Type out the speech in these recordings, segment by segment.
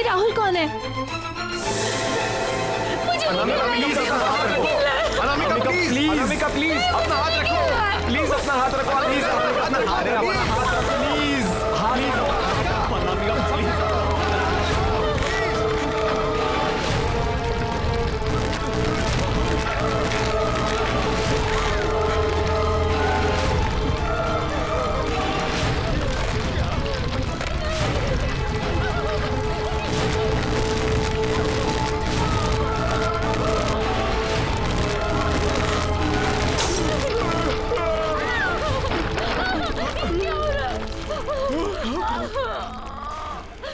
राहुल कौन है? अनामिका प्लीज अपना हाथ रखो, प्लीज अपना हाथ रखो, प्लीज अपना हाथ रखो, प्लीज अनामिका प्लीज।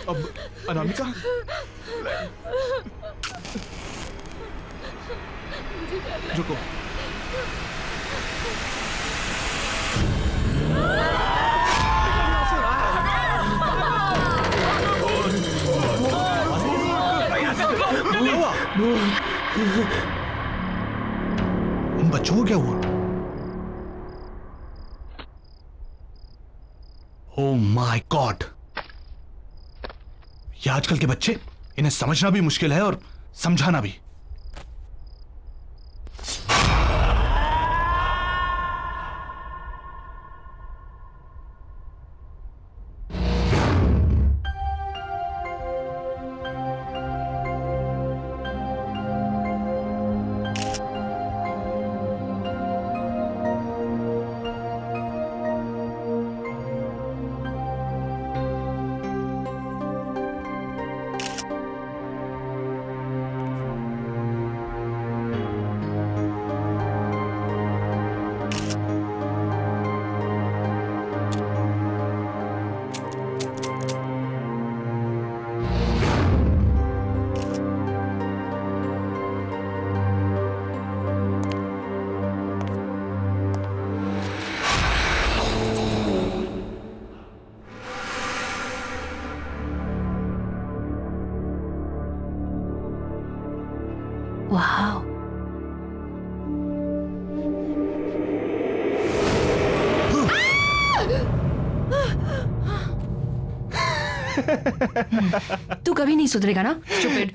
अब अनामिका रुको, उन बच्चों को क्या हुआ? ओह माय गॉड, ये आजकल के बच्चे, इन्हें समझना भी मुश्किल है और समझाना भी। वाह, तू कभी नहीं सुधरेगा ना स्टूपिड।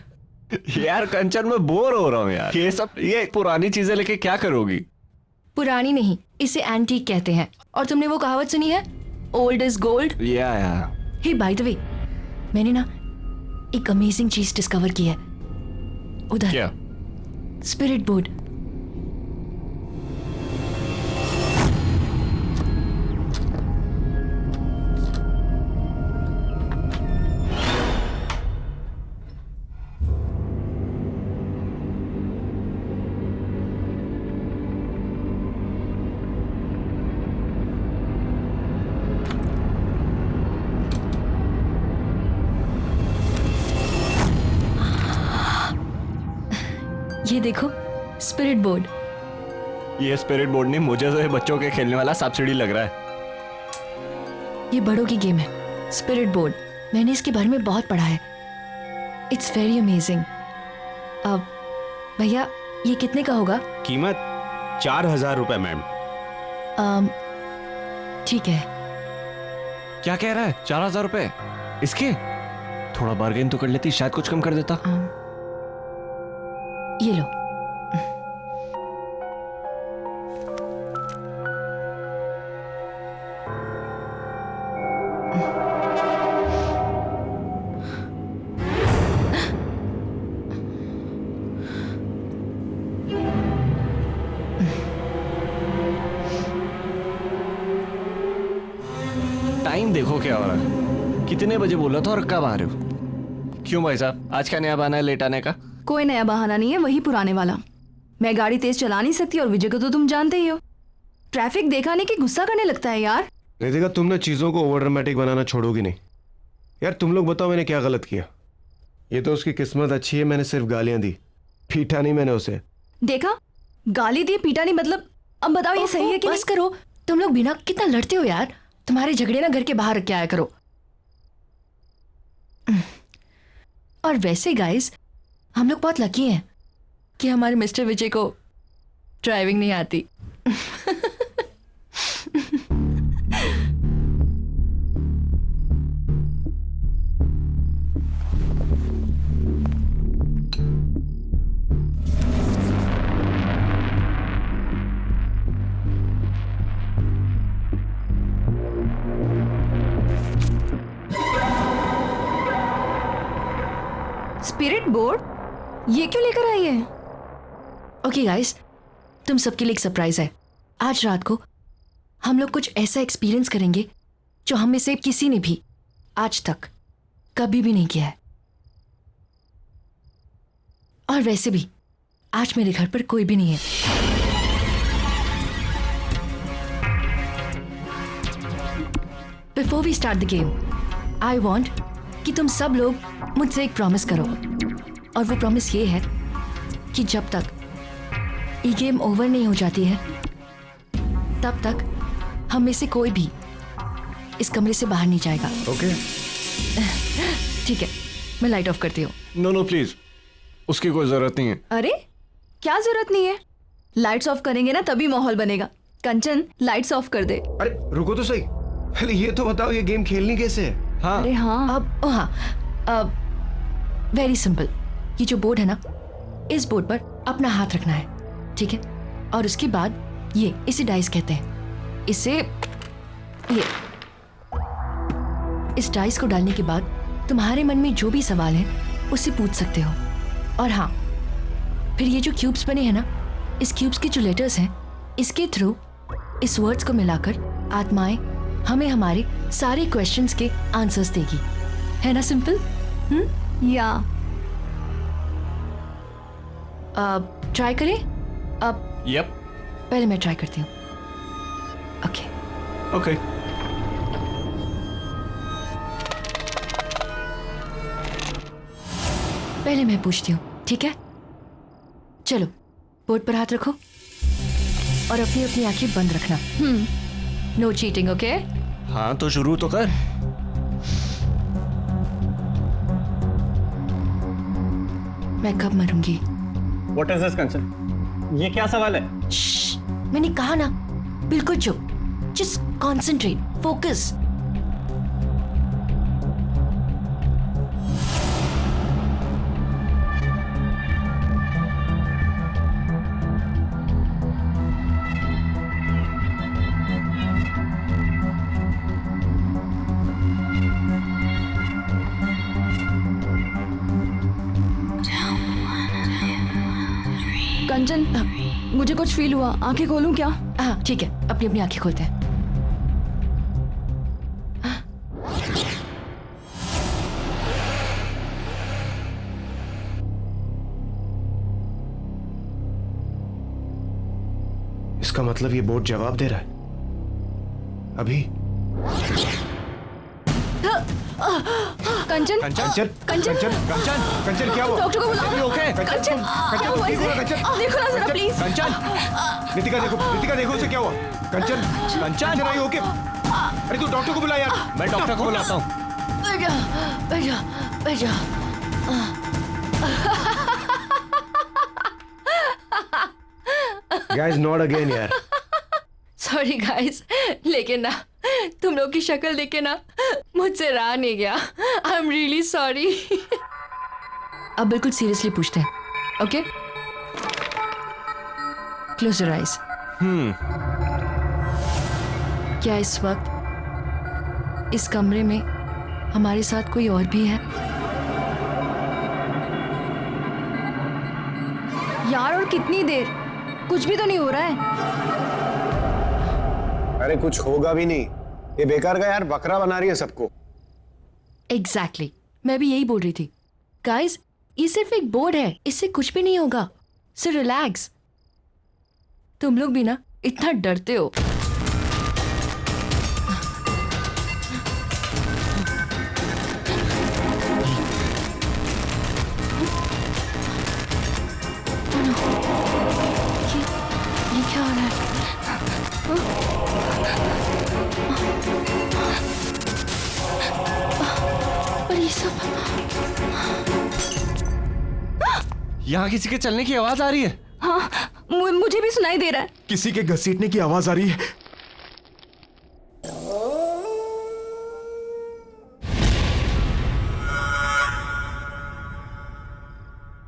यार कंचन मैं बोर हो रहा हूँ यार, ये पुरानी चीजें लेके क्या करोगी? पुरानी नहीं, इसे एंटीक कहते हैं। और तुमने वो कहावत सुनी है, ओल्ड इज गोल्ड? या हे बाय द वे, मैंने ना एक अमेजिंग चीज डिस्कवर की है उधर। क्या? Spirit board. ये देखो, स्पिरिट बोर्ड। ये स्पिरिट बोर्ड नहीं, मुझे तो ये बच्चों के खेलने वाला सब्सिडी लग रहा है। ये बड़ों की गेम है, स्पिरिट बोर्ड। मैंने इसके बारे में बहुत पढ़ा है। It's very amazing. अब भैया, ये कितने का होगा? कीमत 4000 रुपए मैम। ठीक है। क्या कह रहा है? 4000 रुपए इसके? थोड़ा बार्गेन तो कर लेती, शायद कुछ कम कर देता। ये लो। टाइम देखो क्या हो रहा है, कितने बजे बोला था और कब आ रहे हो? क्यों भाई साहब, आज का नया बहाना है लेट आने का? कोई नया बहाना नहीं है, वही पुराने वाला। मैं गाड़ी तेज चला नहीं सकती और विजय को तो तुम जानते ही हो, ट्रैफिक दिखाने की गुस्सा करने लगता है यार। रितिका, तुम ना चीजों को ओवर ड्रामेटिक बनाना छोड़ोगी नहीं यार। तुम लोग बताओ मैंने क्या गलत किया? ये तो उसकी किस्मत अच्छी है, मैंने सिर्फ गालियां दी, पीटा नहीं मैंने उसे। देखा, गाली दी पीटा नहीं, मतलब अब बताओ ये सही है कि बस करो, तुम लोग बिना कितना लड़ते हो यार। तुम्हारे झगड़े ना घर के बाहर रख के आया करो। और वैसे गाइस, हम लोग बहुत लकी हैं कि हमारे मिस्टर विजय को ड्राइविंग नहीं आती। Spirit board? ये क्यों लेकर आई है? ओके गाइस, तुम सबके लिए एक सरप्राइज है। आज रात को हम लोग कुछ ऐसा एक्सपीरियंस करेंगे जो हम में से किसी ने भी आज तक कभी भी नहीं किया है। और वैसे भी आज मेरे घर पर कोई भी नहीं है। Before we start the game, I want कि तुम सब लोग मुझसे एक प्रॉमिस करो, और वो प्रॉमिस ये है कि जब तक ये गेम ओवर नहीं हो जाती है तब तक हम में से कोई भी इस कमरे से बाहर नहीं जाएगा। ओके। ठीक है, मैं लाइट ऑफ करती हूँ। नो प्लीज, उसकी कोई जरूरत नहीं है। अरे क्या जरूरत नहीं है? लाइट्स ऑफ करेंगे ना तभी माहौल बनेगा। कंचन, लाइट्स ऑफ कर दे। अरे रुको तो सही, पहले ये तो बताओ ये गेम खेलनी कैसे है? हाँ, अरे हाँ, अब वेरी सिंपल। ये जो बोर्ड है ना, इस बोर्ड पर अपना हाथ रखना है, ठीक है? और उसके बाद इसे डाइस कहते हैं। इस डाइस को डालने के बाद तुम्हारे मन में जो भी सवाल है उससे पूछ सकते हो। और हाँ, फिर ये जो क्यूब्स बने हैं ना, इस क्यूब्स के जो लेटर्स हैं, इसके थ्रू इस वर्ड्स को मिलाकर आत्माएं हमें हमारे सारे क्वेश्चंस के आंसर्स देगी। है ना सिंपल? या ट्राई करें? अब यप, पहले मैं ट्राई करती हूँ। ओके। ओके। पहले मैं पूछती हूँ, ठीक है? चलो, बोर्ड पर हाथ रखो और अपनी अपनी आंखें बंद रखना। No cheating, okay? हाँ तो शुरू तो कर। मैं कब मरूंगी? What is this, कंचन? ये क्या सवाल है? श्श्श, मैंने कहा ना, बिल्कुल चुप। Just concentrate, focus. कंचन, मुझे कुछ फील हुआ। आंखें खोलूं क्या? हाँ ठीक है, अपनी अपनी आंखें खोलते हैं। इसका मतलब ये बोर्ड जवाब दे रहा है अभी। कंचन, कंचन, कंचन, कंचन क्या हुआ? डॉक्टर को बुलाओ। ओके। कंचन, क्या हुआ इसे? देखो ना जरा प्लीज। कंचन, नितिका देखो उसे क्या हुआ? कंचन, कंचन, are you okay? अरे तू डॉक्टर को बुला यार। मैं डॉक्टर को बुलाता हूँ। बैठ जा। Guys, not again यार। सॉरी गाइस, लेकिन ना तुम लोग की शक्ल देख के ना मुझसे रहा नहीं गया। I am really sorry. अब बिल्कुल सीरियसली पूछते हैं, ओके? Close your eyes. क्या इस वक्त इस कमरे में हमारे साथ कोई और भी है? यार और कितनी देर? कुछ भी तो नहीं हो रहा है। अरे कुछ होगा भी नहीं, ये बेकार का यार बकरा बना रही है सबको। एग्जैक्टली, मैं भी यही बोल रही थी। गाइस, ये सिर्फ एक बोर्ड है, इससे कुछ भी नहीं होगा। So relax. तुम लोग भी ना इतना डरते हो। ये क्या हो रहा है? और ये सब यहाँ किसी के चलने की आवाज आ रही है। हाँ, मुझे भी सुनाई दे रहा है। किसी के घसीटने की आवाज आ रही है।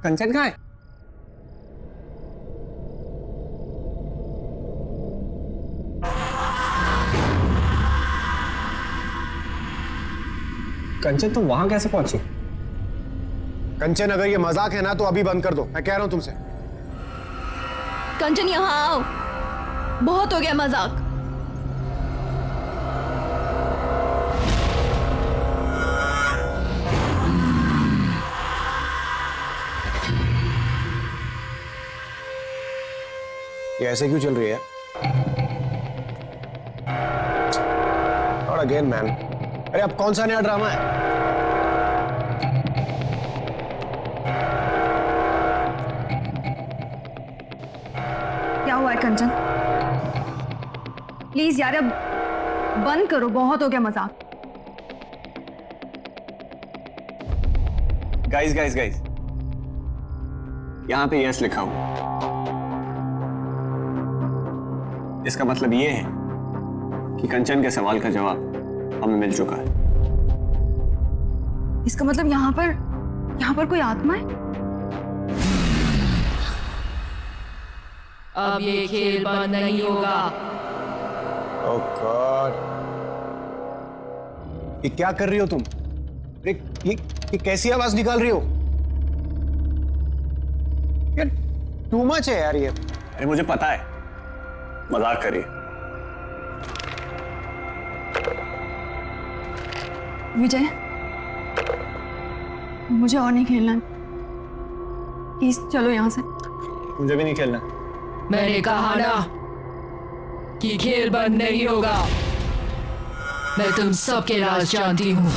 कंचन कहाँ है? कंचन तुम वहां कैसे पहुंची? कंचन, अगर ये मजाक है ना तो अभी बंद कर दो, मैं कह रहा हूं तुमसे। कंचन यहाँ आओ, बहुत हो गया मजाक। ये ऐसे क्यों चल रही है? और अगेन मैन, अरे अब कौन सा नया ड्रामा है? क्या हुआ है कंचन? प्लीज यार अब बंद करो, बहुत हो गया मजाक। गाइस गाइस गाइस, यहाँ पे यस लिखा हुआ, इसका मतलब ये है कि कंचन के सवाल का जवाब हमें मिल चुका है। इसका मतलब यहाँ पर कोई आत्मा है? अब ये खेल बंद नहीं होगा। ओह गॉड, ये क्या कर रही हो तुम? ये कैसी आवाज निकाल रही हो? यार टू मच है यार ये। अरे मुझे पता है, मजाक करिए। विजय, मुझे और नहीं खेलना, प्लीज चलो यहाँ से। मुझे भी नहीं खेलना। मैंने कहा ना कि खेल बंद नहीं होगा। मैं तुम सबके राज जानती हूं।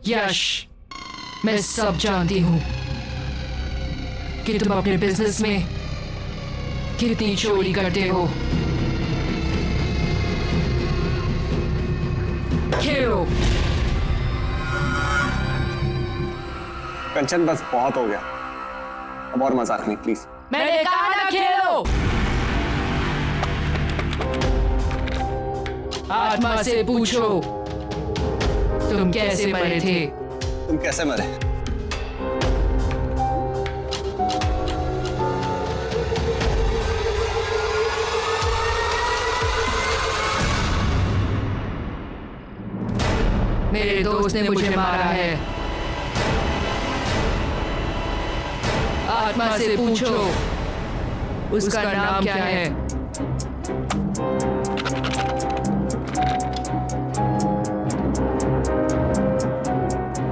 यश, मैं सब जानती हूं कि तुम अपने बिजनेस में कितनी चोरी करते हो। खेलो। कंचन बस बहुत हो गया, अब और मजाक नहीं प्लीज। मैंने कहा ना खेलो। आत्मा से पूछो तुम कैसे मरे थे। तुम कैसे मरे? मेरे दोस्त ने मुझे मारा है। आत्मा से पूछो उसका नाम क्या है।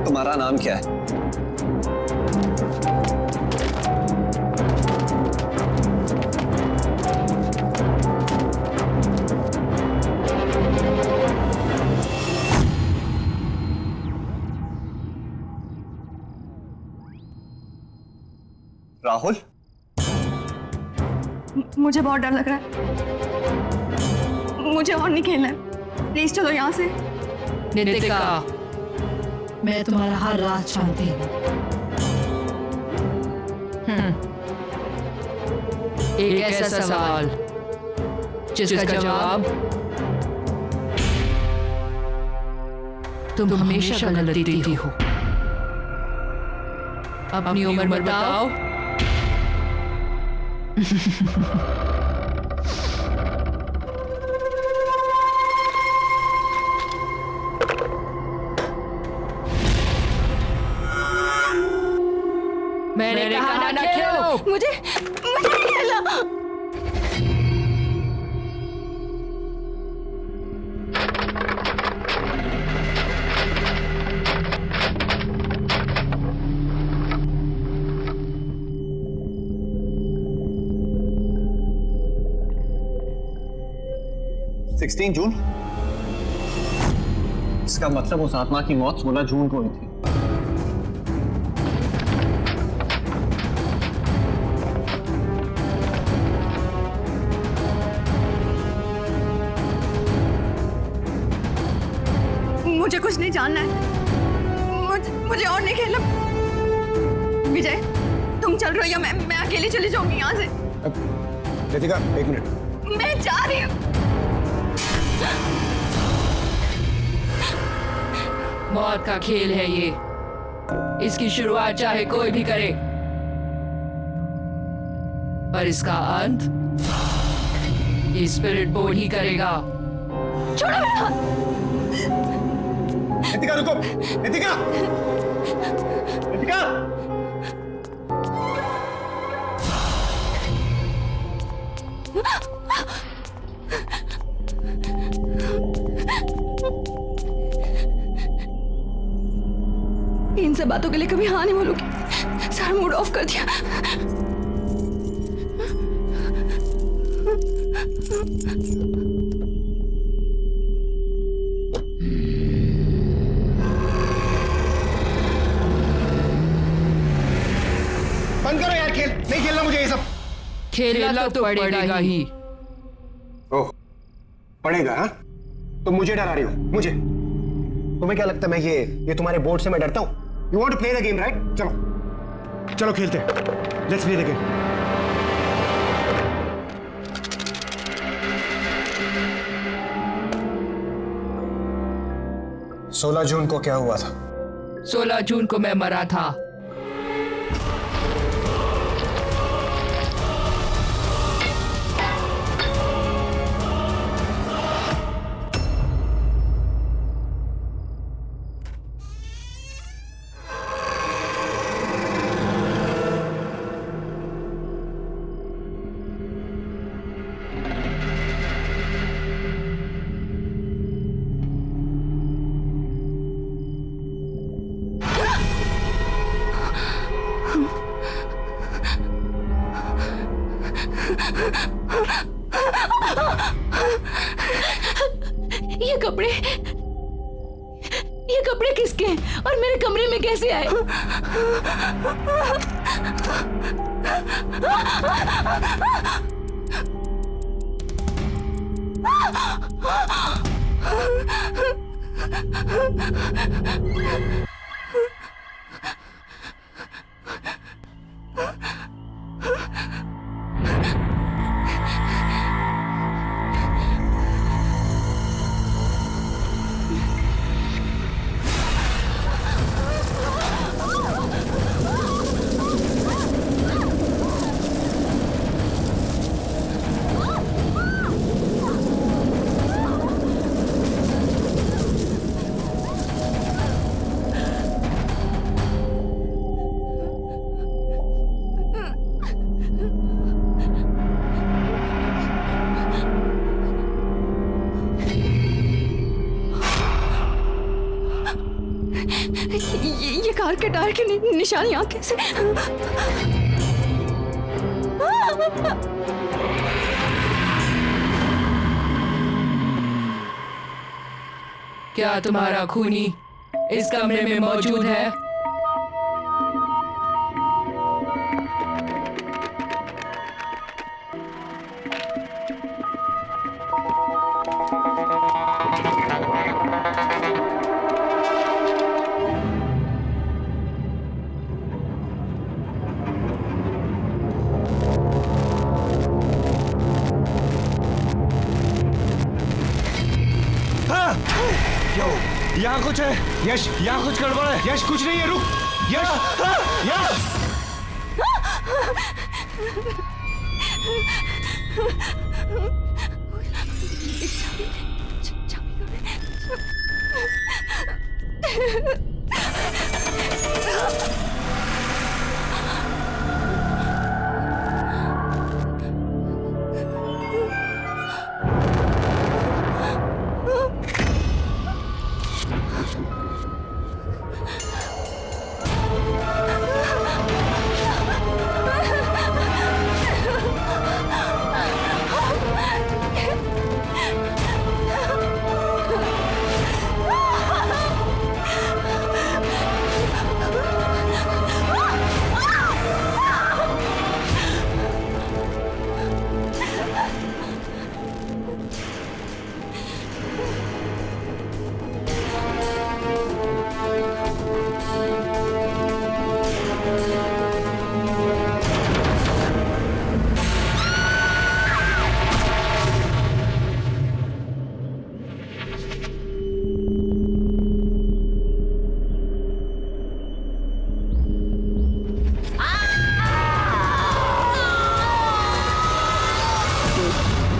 तुम्हारा नाम क्या है? राहुल? मुझे बहुत डर लग रहा है, मुझे और नहीं खेलना है, प्लीज चलो यहाँ से। नितिका, मैं तुम्हारा हर राज जानती हूँ। एक ऐसा सवाल जिसका जवाब तुम हमेशा गलत देती हो। अपनी उम्र बताओ। मैंने कहा ना खेलो। मुझे नहीं खेलना। जून? इसका मतलब उस आत्मा की मौत 16 जून को हुई थी। मुझे कुछ नहीं जानना है, मुझे और नहीं खेलना। विजय, तुम चल रहे हो या मैं अकेली चली जाऊंगी यहाँ से? रितिका, एक मिनट। मैं जा रही हूँ। मौत का खेल है ये। इसकी शुरुआत चाहे कोई भी करे, पर इसका अंत ये स्पिरिट बोर्ड ही करेगा। छोड़ो मेरा हाथ। नितिका रुको, नितिका, नितिका। इन सब बातों के लिए कभी हाँ नहीं बोलूंगी। सारा मूड ऑफ कर दिया। बंद करो यार खेल, नहीं खेलना मुझे ये सब। खेलना तो पड़ेगा ही। ओह, पड़ेगा हाँ? तो मुझे डरा रही हो? मुझे? तुम्हें क्या लगता है मैं ये तुम्हारे बोर्ड से मैं डरता हूँ? You want to play the game, right? चलो चलो खेलते हैं। Let's play the game. सोलह जून को क्या हुआ था? 16 जून को मैं मरा था। ये कपड़े किसके हैं और मेरे कमरे में कैसे आए? ये कार के टायर की निशानियां कैसे? क्या तुम्हारा खूनी इस कमरे में मौजूद है? यहाँ कुछ है यश, यहाँ कुछ गड़बड़ है यश। कुछ नहीं है, रुक यश। यश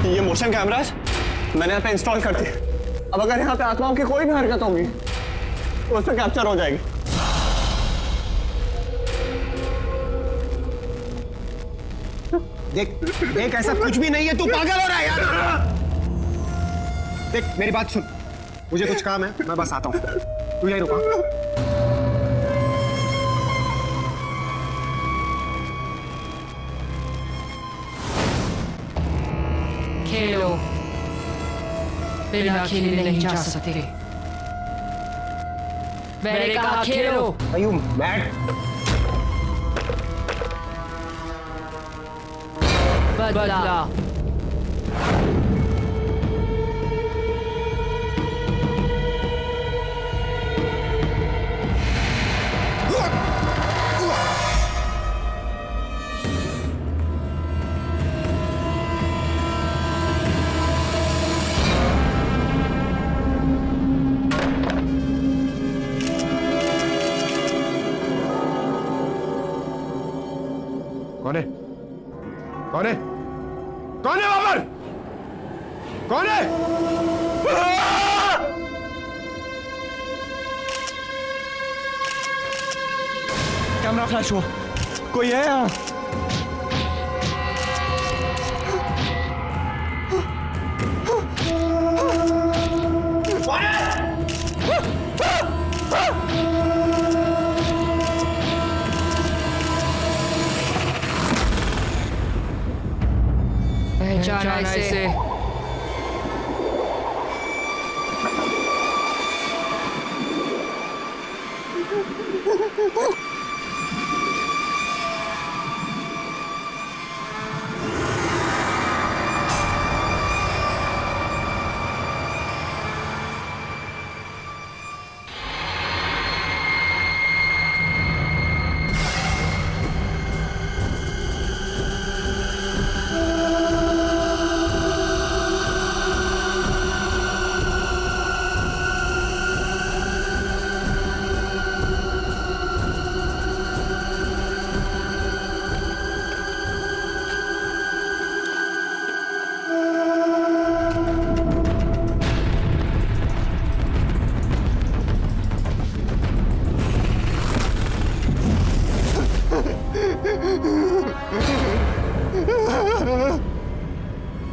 ये मोशन कैमरास मैंने यहाँ पे इंस्टॉल कर दिए। अब अगर यहाँ पे आत्माओं की कोई भी हरकत होगी तो उस पर कैप्चर हो जाएगी। देख देख, ऐसा कुछ भी नहीं है, तू पागल हो रहा है यार। देख मेरी बात सुन, मुझे कुछ काम है, मैं बस आता हूँ, तू यहीं रुका। खेलो, बिना खेले नहीं जा सकते। मैंने कहा खेलो। Are you mad? बदला। कौन है? कौन है? कौन है वहां पर? कौन है? कैमरा फ्लैश हुआ, कोई है यहाँ? पहचाना इसे।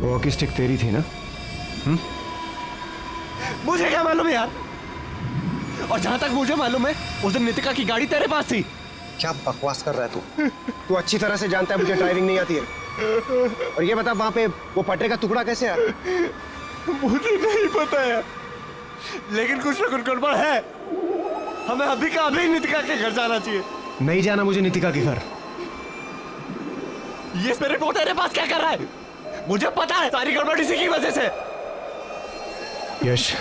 वॉकी स्टिक तेरी थी ना? मुझे क्या मालूम यार। और जहां तक मुझे मालूम है, उस दिन नितिका की गाड़ी तेरे पास थी। क्या बकवास कर रहा है तू? तू अच्छी तरह से जानता है मुझे ड्राइविंग नहीं आती है। और ये बता, वहां पे वो पटरे का टुकड़ा कैसे आया? मुझे नहीं पता है, लेकिन कुछ ना कुछ गड़बड़ है। हमें अभी का अभी नितिका के घर जाना चाहिए। नहीं जाना मुझे नितिका के घर। ये स्पिरिट वो तेरे पास क्या कर रहा है? मुझे पता है सारी गड़बड़ इसी की वजह से। यश,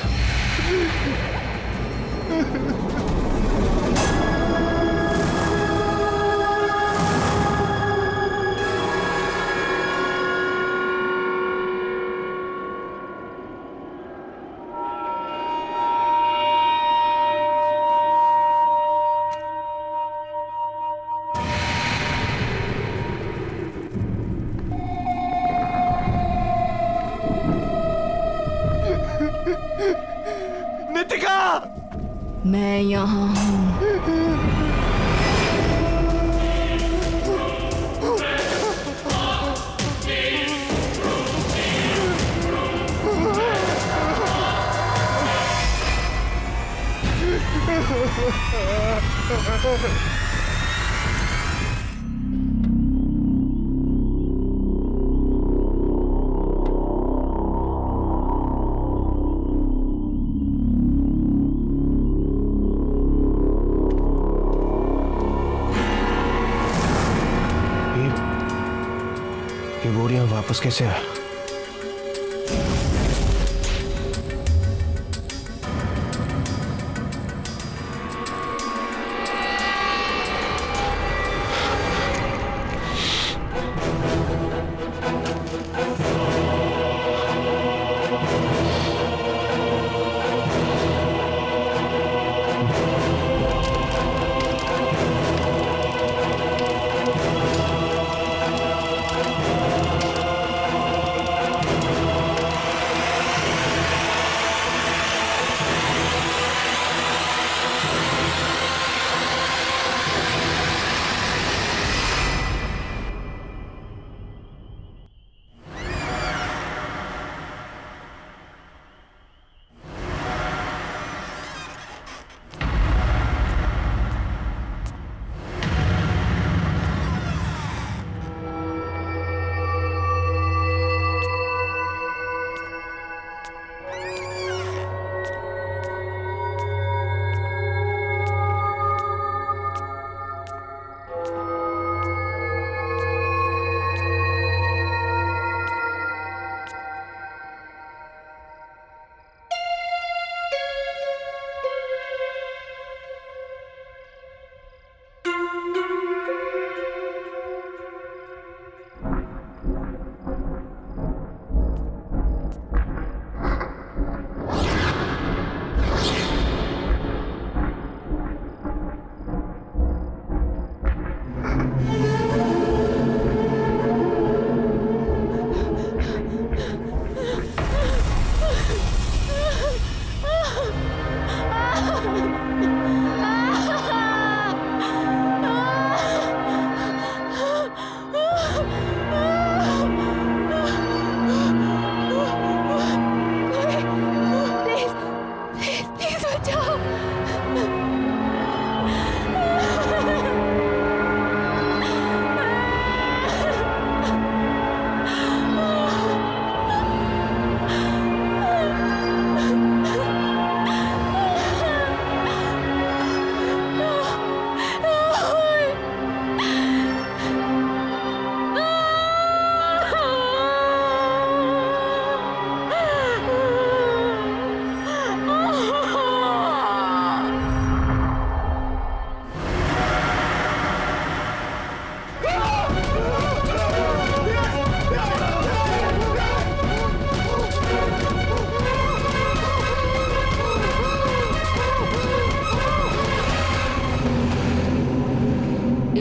नितिका, मैं यहाँ हूँ। ये बोरियां वापस कैसे आया?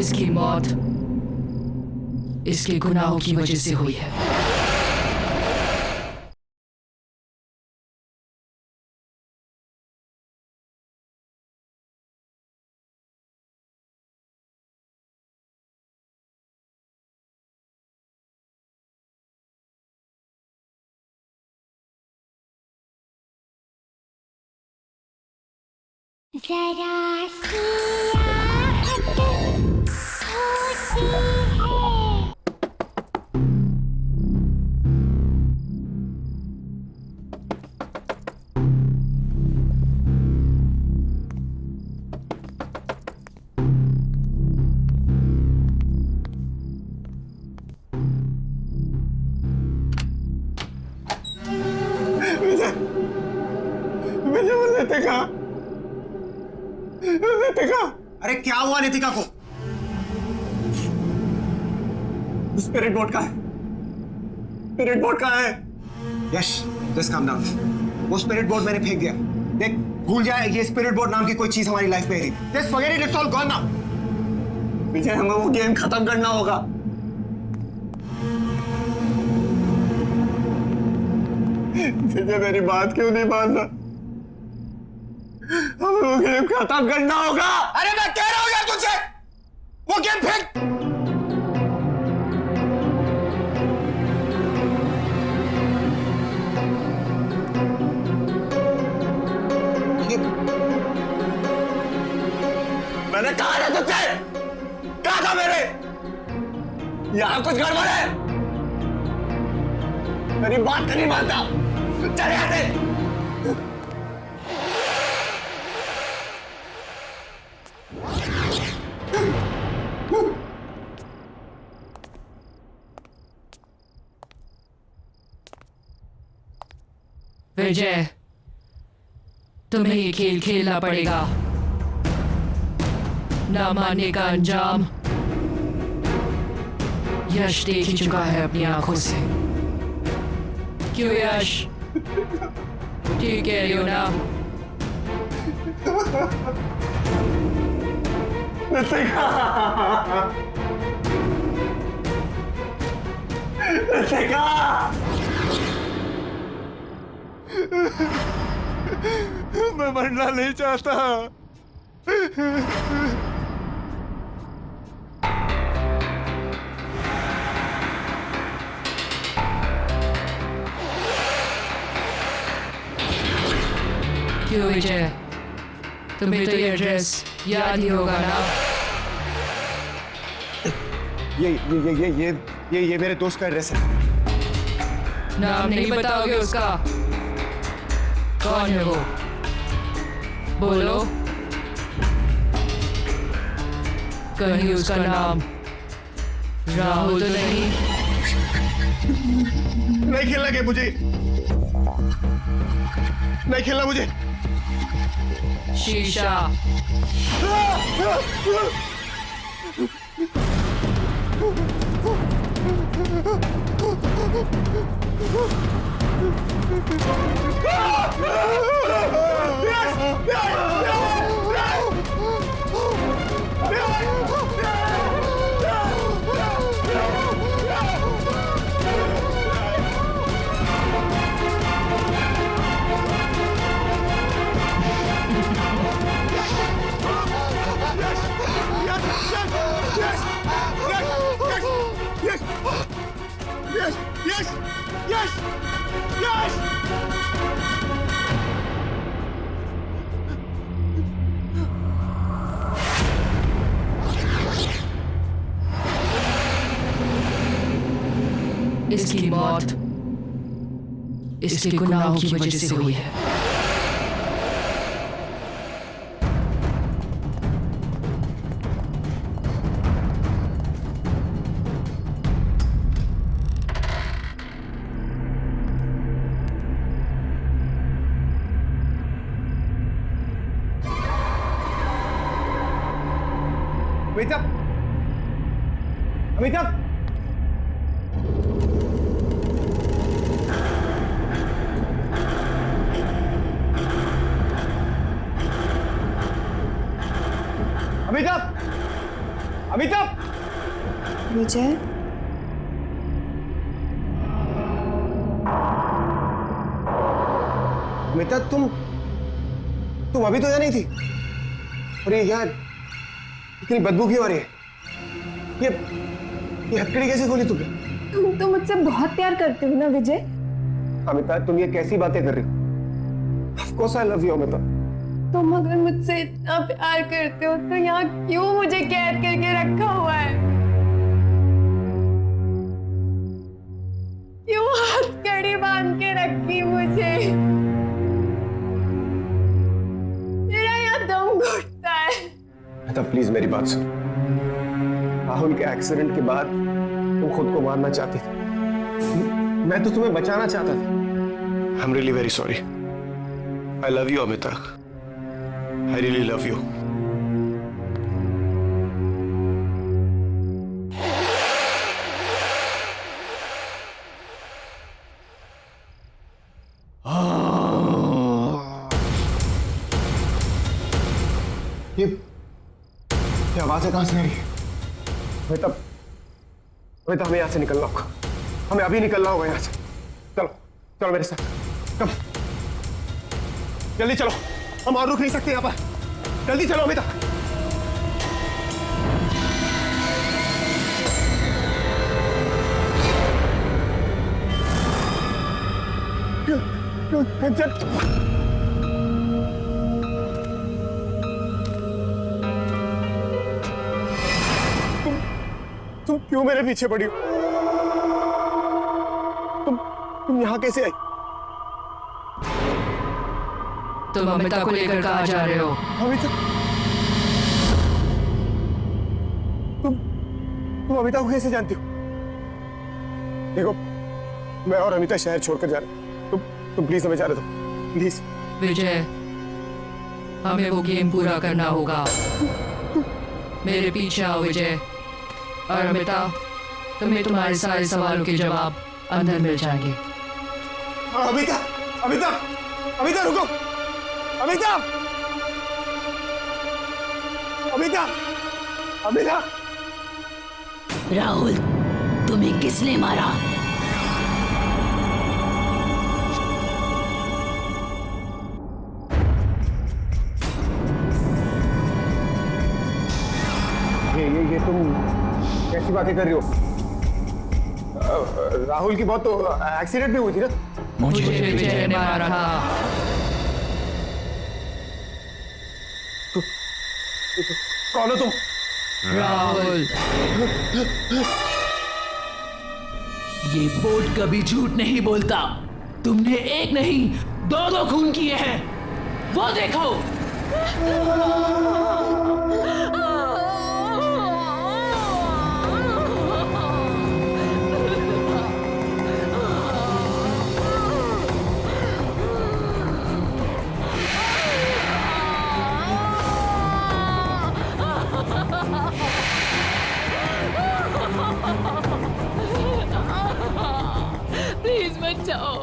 इसकी मौत इसके गुनाहों की वजह से हुई है। जरा सी आहट होती है। मुझे वो नितिका, नितिका, अरे क्या हुआ नितिका को? स्पिरिट बोर्ड का है, स्पिरिट बोर्ड का है। यश, जस्ट काम डाउन। वो स्पिरिट बोर्ड मैंने फेंक दिया। देख, भूल जाए ये स्पिरिट बोर्ड नाम की कोई चीज हमारी लाइफ में थी। Just forget it, it's all gone now. Vijay, हमें वो गेम खत्म करना होगा। विजय, मेरी बात क्यों नहीं मान रहा? हमें वो गेम खत्म करना होगा। अरे मैं कह रहा हूं यार तुझसे, वो गेम फेंक। मैंने कहा था तुझसे, कहा था मेरे, यहां कुछ गड़बड़ है। मेरी बात नहीं मानता, चले आते। विजय, तुम्हें ये खेल खेलना पड़ेगा। ना मानने का अंजाम यश देख ही चुका है अपनी आंखों से। क्यों यश? ठीक कह रही हो ना? नितिका, नितिका, मैं मरना नहीं चाहता। क्यों विजय, तुम्हें तो ये एड्रेस याद ही होगा ना? ये मेरे दोस्त का एड्रेस है। नाम नहीं बताओगे उसका? कौन है वो? बोलो। कहीं उसका नाम राहुल तो नहीं? नहीं खेलना गेम मुझे, नहीं खेलना मुझे। शीशा। इसकी मौत इसके गुनाहों की वजह से हुई है। अमिताभ, अमिताभ, अमिताभ, अमिता! विजय, अमिता, तुम अभी तो यहाँ नहीं थी। और ये यहाँ इतनी बदबू क्यों आ रही है? ये हथकड़ी कैसे खोली तुमने? तुम तो मुझसे बहुत प्यार करते हो ना विजय। अमिता, तुम ये कैसी बातें कर रही हो? Of course I love you, Amita. तुम अगर मुझसे इतना प्यार करते हो तो यहाँ क्यों मुझे कैद करके रखा हुआ है? क्यों हथकड़ी बांध के रखी मुझे? मेरा यहाँ दम घुटता है। अमिता, प्लीज मेरी बात सुन। राहुल के एक्सीडेंट के बाद तुम खुद को मारना चाहती थी। मैं तो तुम्हें बचाना चाहता था। I'm really very sorry. I love you, Amita. I really love you. ये आवाजें कहां से आ रही है? अमिता, हमें यहां से निकलना होगा। हमें अभी निकलना होगा यहां से। चलो चलो मेरे साथ, कम जल्दी चलो। हम और रुक नहीं सकते यहाँ पर। जल्दी चलो अमिता। तुम क्यों मेरे पीछे पड़ी हो? तुम यहाँ कैसे आई? तुम अमिता को लेकर कहाँ जा रहे हो? अमिता, तुम अमिता को कैसे जानती हो? देखो, मैं और अमिता शहर छोड़कर जा रहे हैं। तुम प्लीज हमें जाने दो, प्लीज। विजय, हमें वो गेम पूरा करना होगा। मेरे पीछे आओ विजय। और अमिता, तुम्हें तुम्हारे सारे सवालों के जवाब अंदर मिल जाएंगे। अमिता, अमिता, अमिता रुको! अमिता! अमिता! अमिता! राहुल, तुम्हें किसने मारा? ये तुम कैसी बातें कर रही हो? राहुल की बहुत तो एक्सीडेंट भी हुई थी ना? मुझे विजय ने मारा था। कौन हो तुम? राहुल, ये बोर्ड कभी झूठ नहीं बोलता। तुमने एक नहीं, दो खून किए हैं। वो देखो। प्लीज मत जाओ,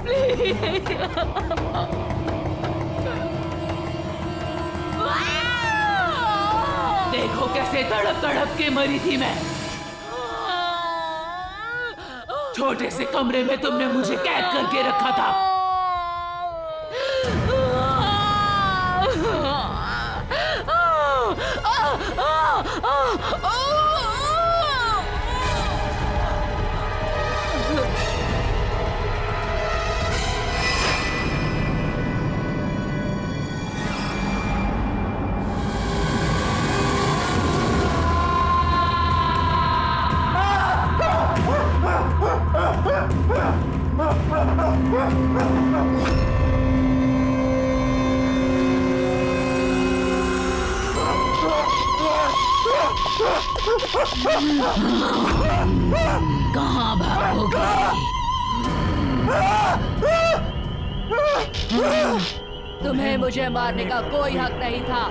प्लीज। देखो कैसे तड़प तड़प के मरी थी मैं। छोटे से कमरे में तुमने मुझे कैद करके रखा था। कहाँ भागोगे? तुम्हें मुझे मारने का कोई हक नहीं था।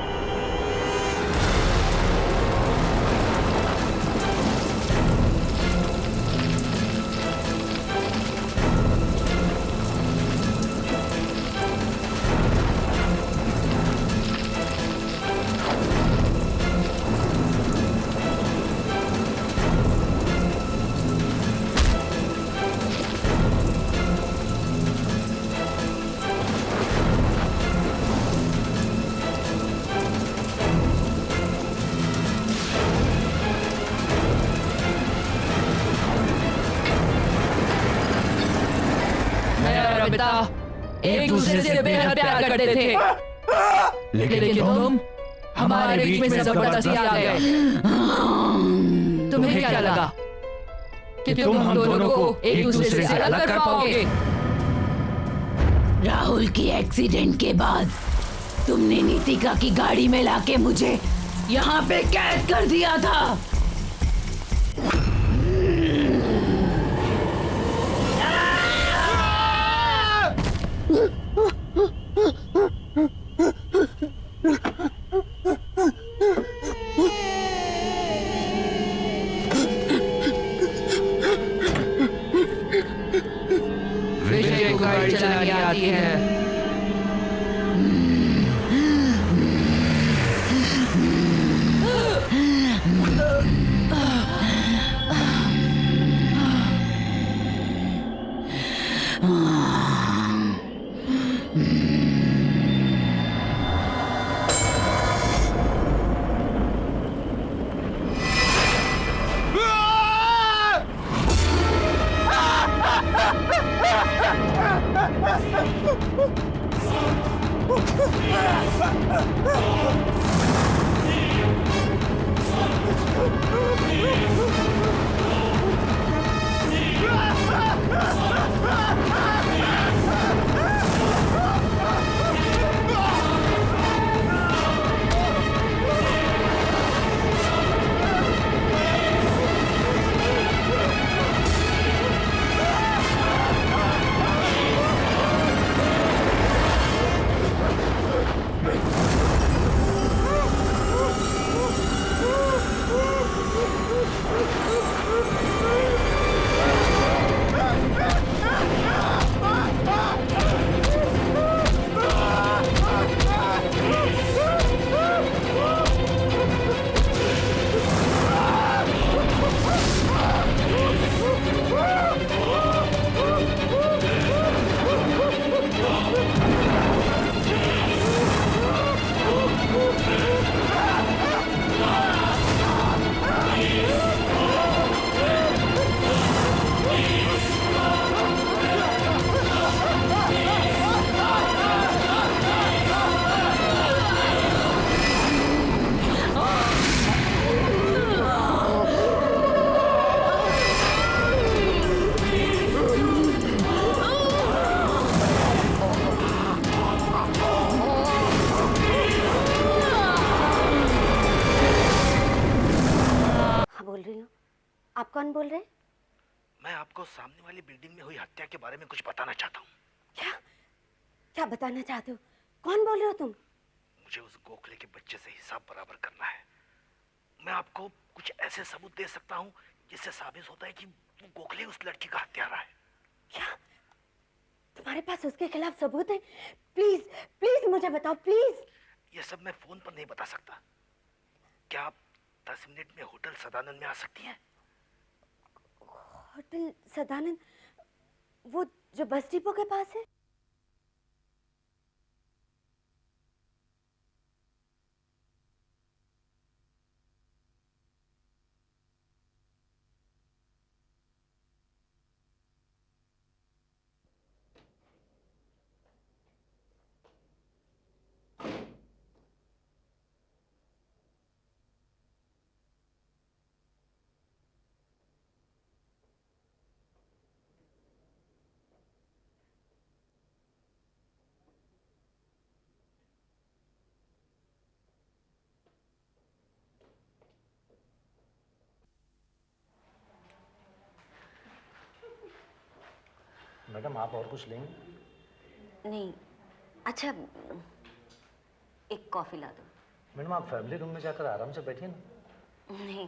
पिता एक दूसरे से बेहद प्यार करते थे, लेकिन तुम हमारे बीच में जबरदस्ती आ गए। तुम्हें क्या लगा कि तुम हम दोनों को एक दूसरे से अलग कर पाओगे? राहुल की एक्सीडेंट के बाद तुमने नीतिका की गाड़ी में लाके मुझे यहाँ पे कैद कर दिया था। विजय को गाड़ी चलानी आती है। आप कौन बोल रहे हैं? मैं आपको सामने वाली बिल्डिंग में हुई हत्या के बारे में कुछ बताना चाहता हूँ। क्या क्या बताना चाहते हो? कौन बोल रहे हो तुम? मुझे उस गोखले के बच्चे से हिसाब बराबर करना है। मैं आपको कुछ ऐसे सबूत दे सकता हूँ जिससे साबित होता है कि वो गोखले उस लड़की का हत्यारा है। क्या तुम्हारे पास उसके खिलाफ सबूत है? प्लीज प्लीज मुझे बताओ प्लीज। ये सब मैं फोन पर नहीं बता सकता। क्या आप 10 मिनट में होटल सदानंद में आ सकती हैं? होटल सदानंद, वो जो बस डिपो के पास है? मैडम आप और कुछ लेंगे? नहीं, अच्छा एक कॉफी ला दो। मैडम आप फैमिली रूम में जाकर आराम से बैठिए ना। नहीं,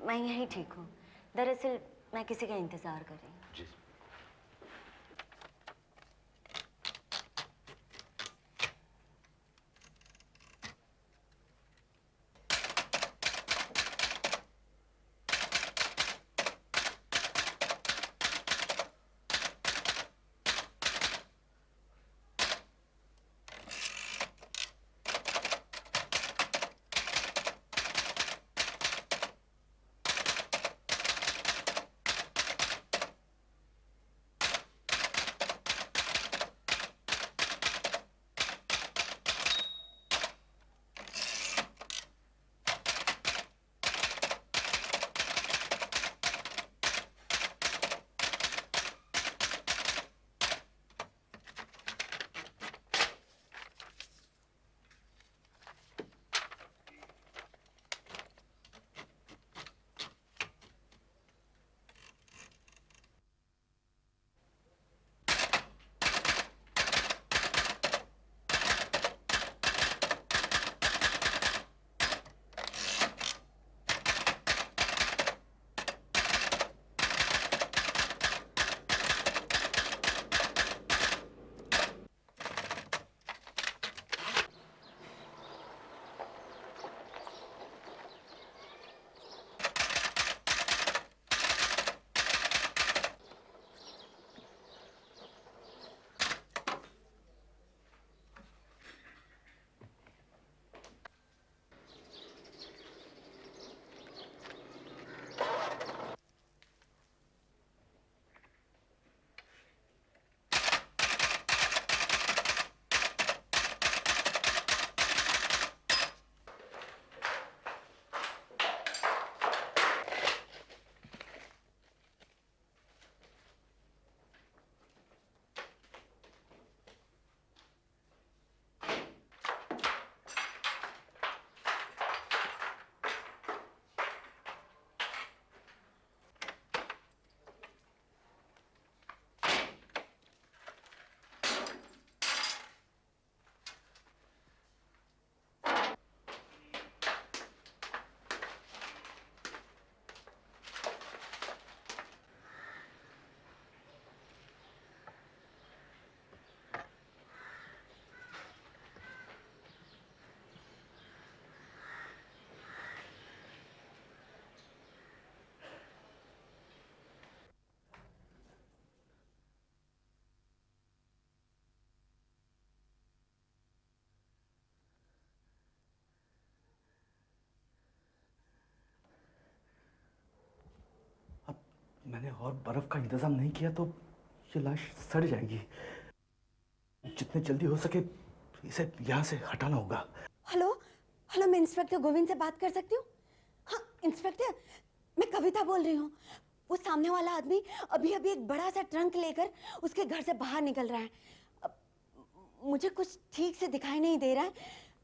मैं यहीं ठीक हूँ। दरअसल मैं किसी का इंतजार कर रही हूँ। जी। मैंने और बर्फ का इंतजाम नहीं किया तो ये लाश सड़ जाएगी। जितने जल्दी हो सके इसे यहाँ से हटाना होगा। हेलो हेलो, मैं इंस्पेक्टर गोविंद से बात कर सकती हूँ? हाँ इंस्पेक्टर, मैं कविता बोल रही हूँ। वो सामने वाला आदमी अभी अभी एक बड़ा सा ट्रंक लेकर उसके घर से बाहर निकल रहा है। अब मुझे कुछ ठीक से दिखाई नहीं दे रहा है,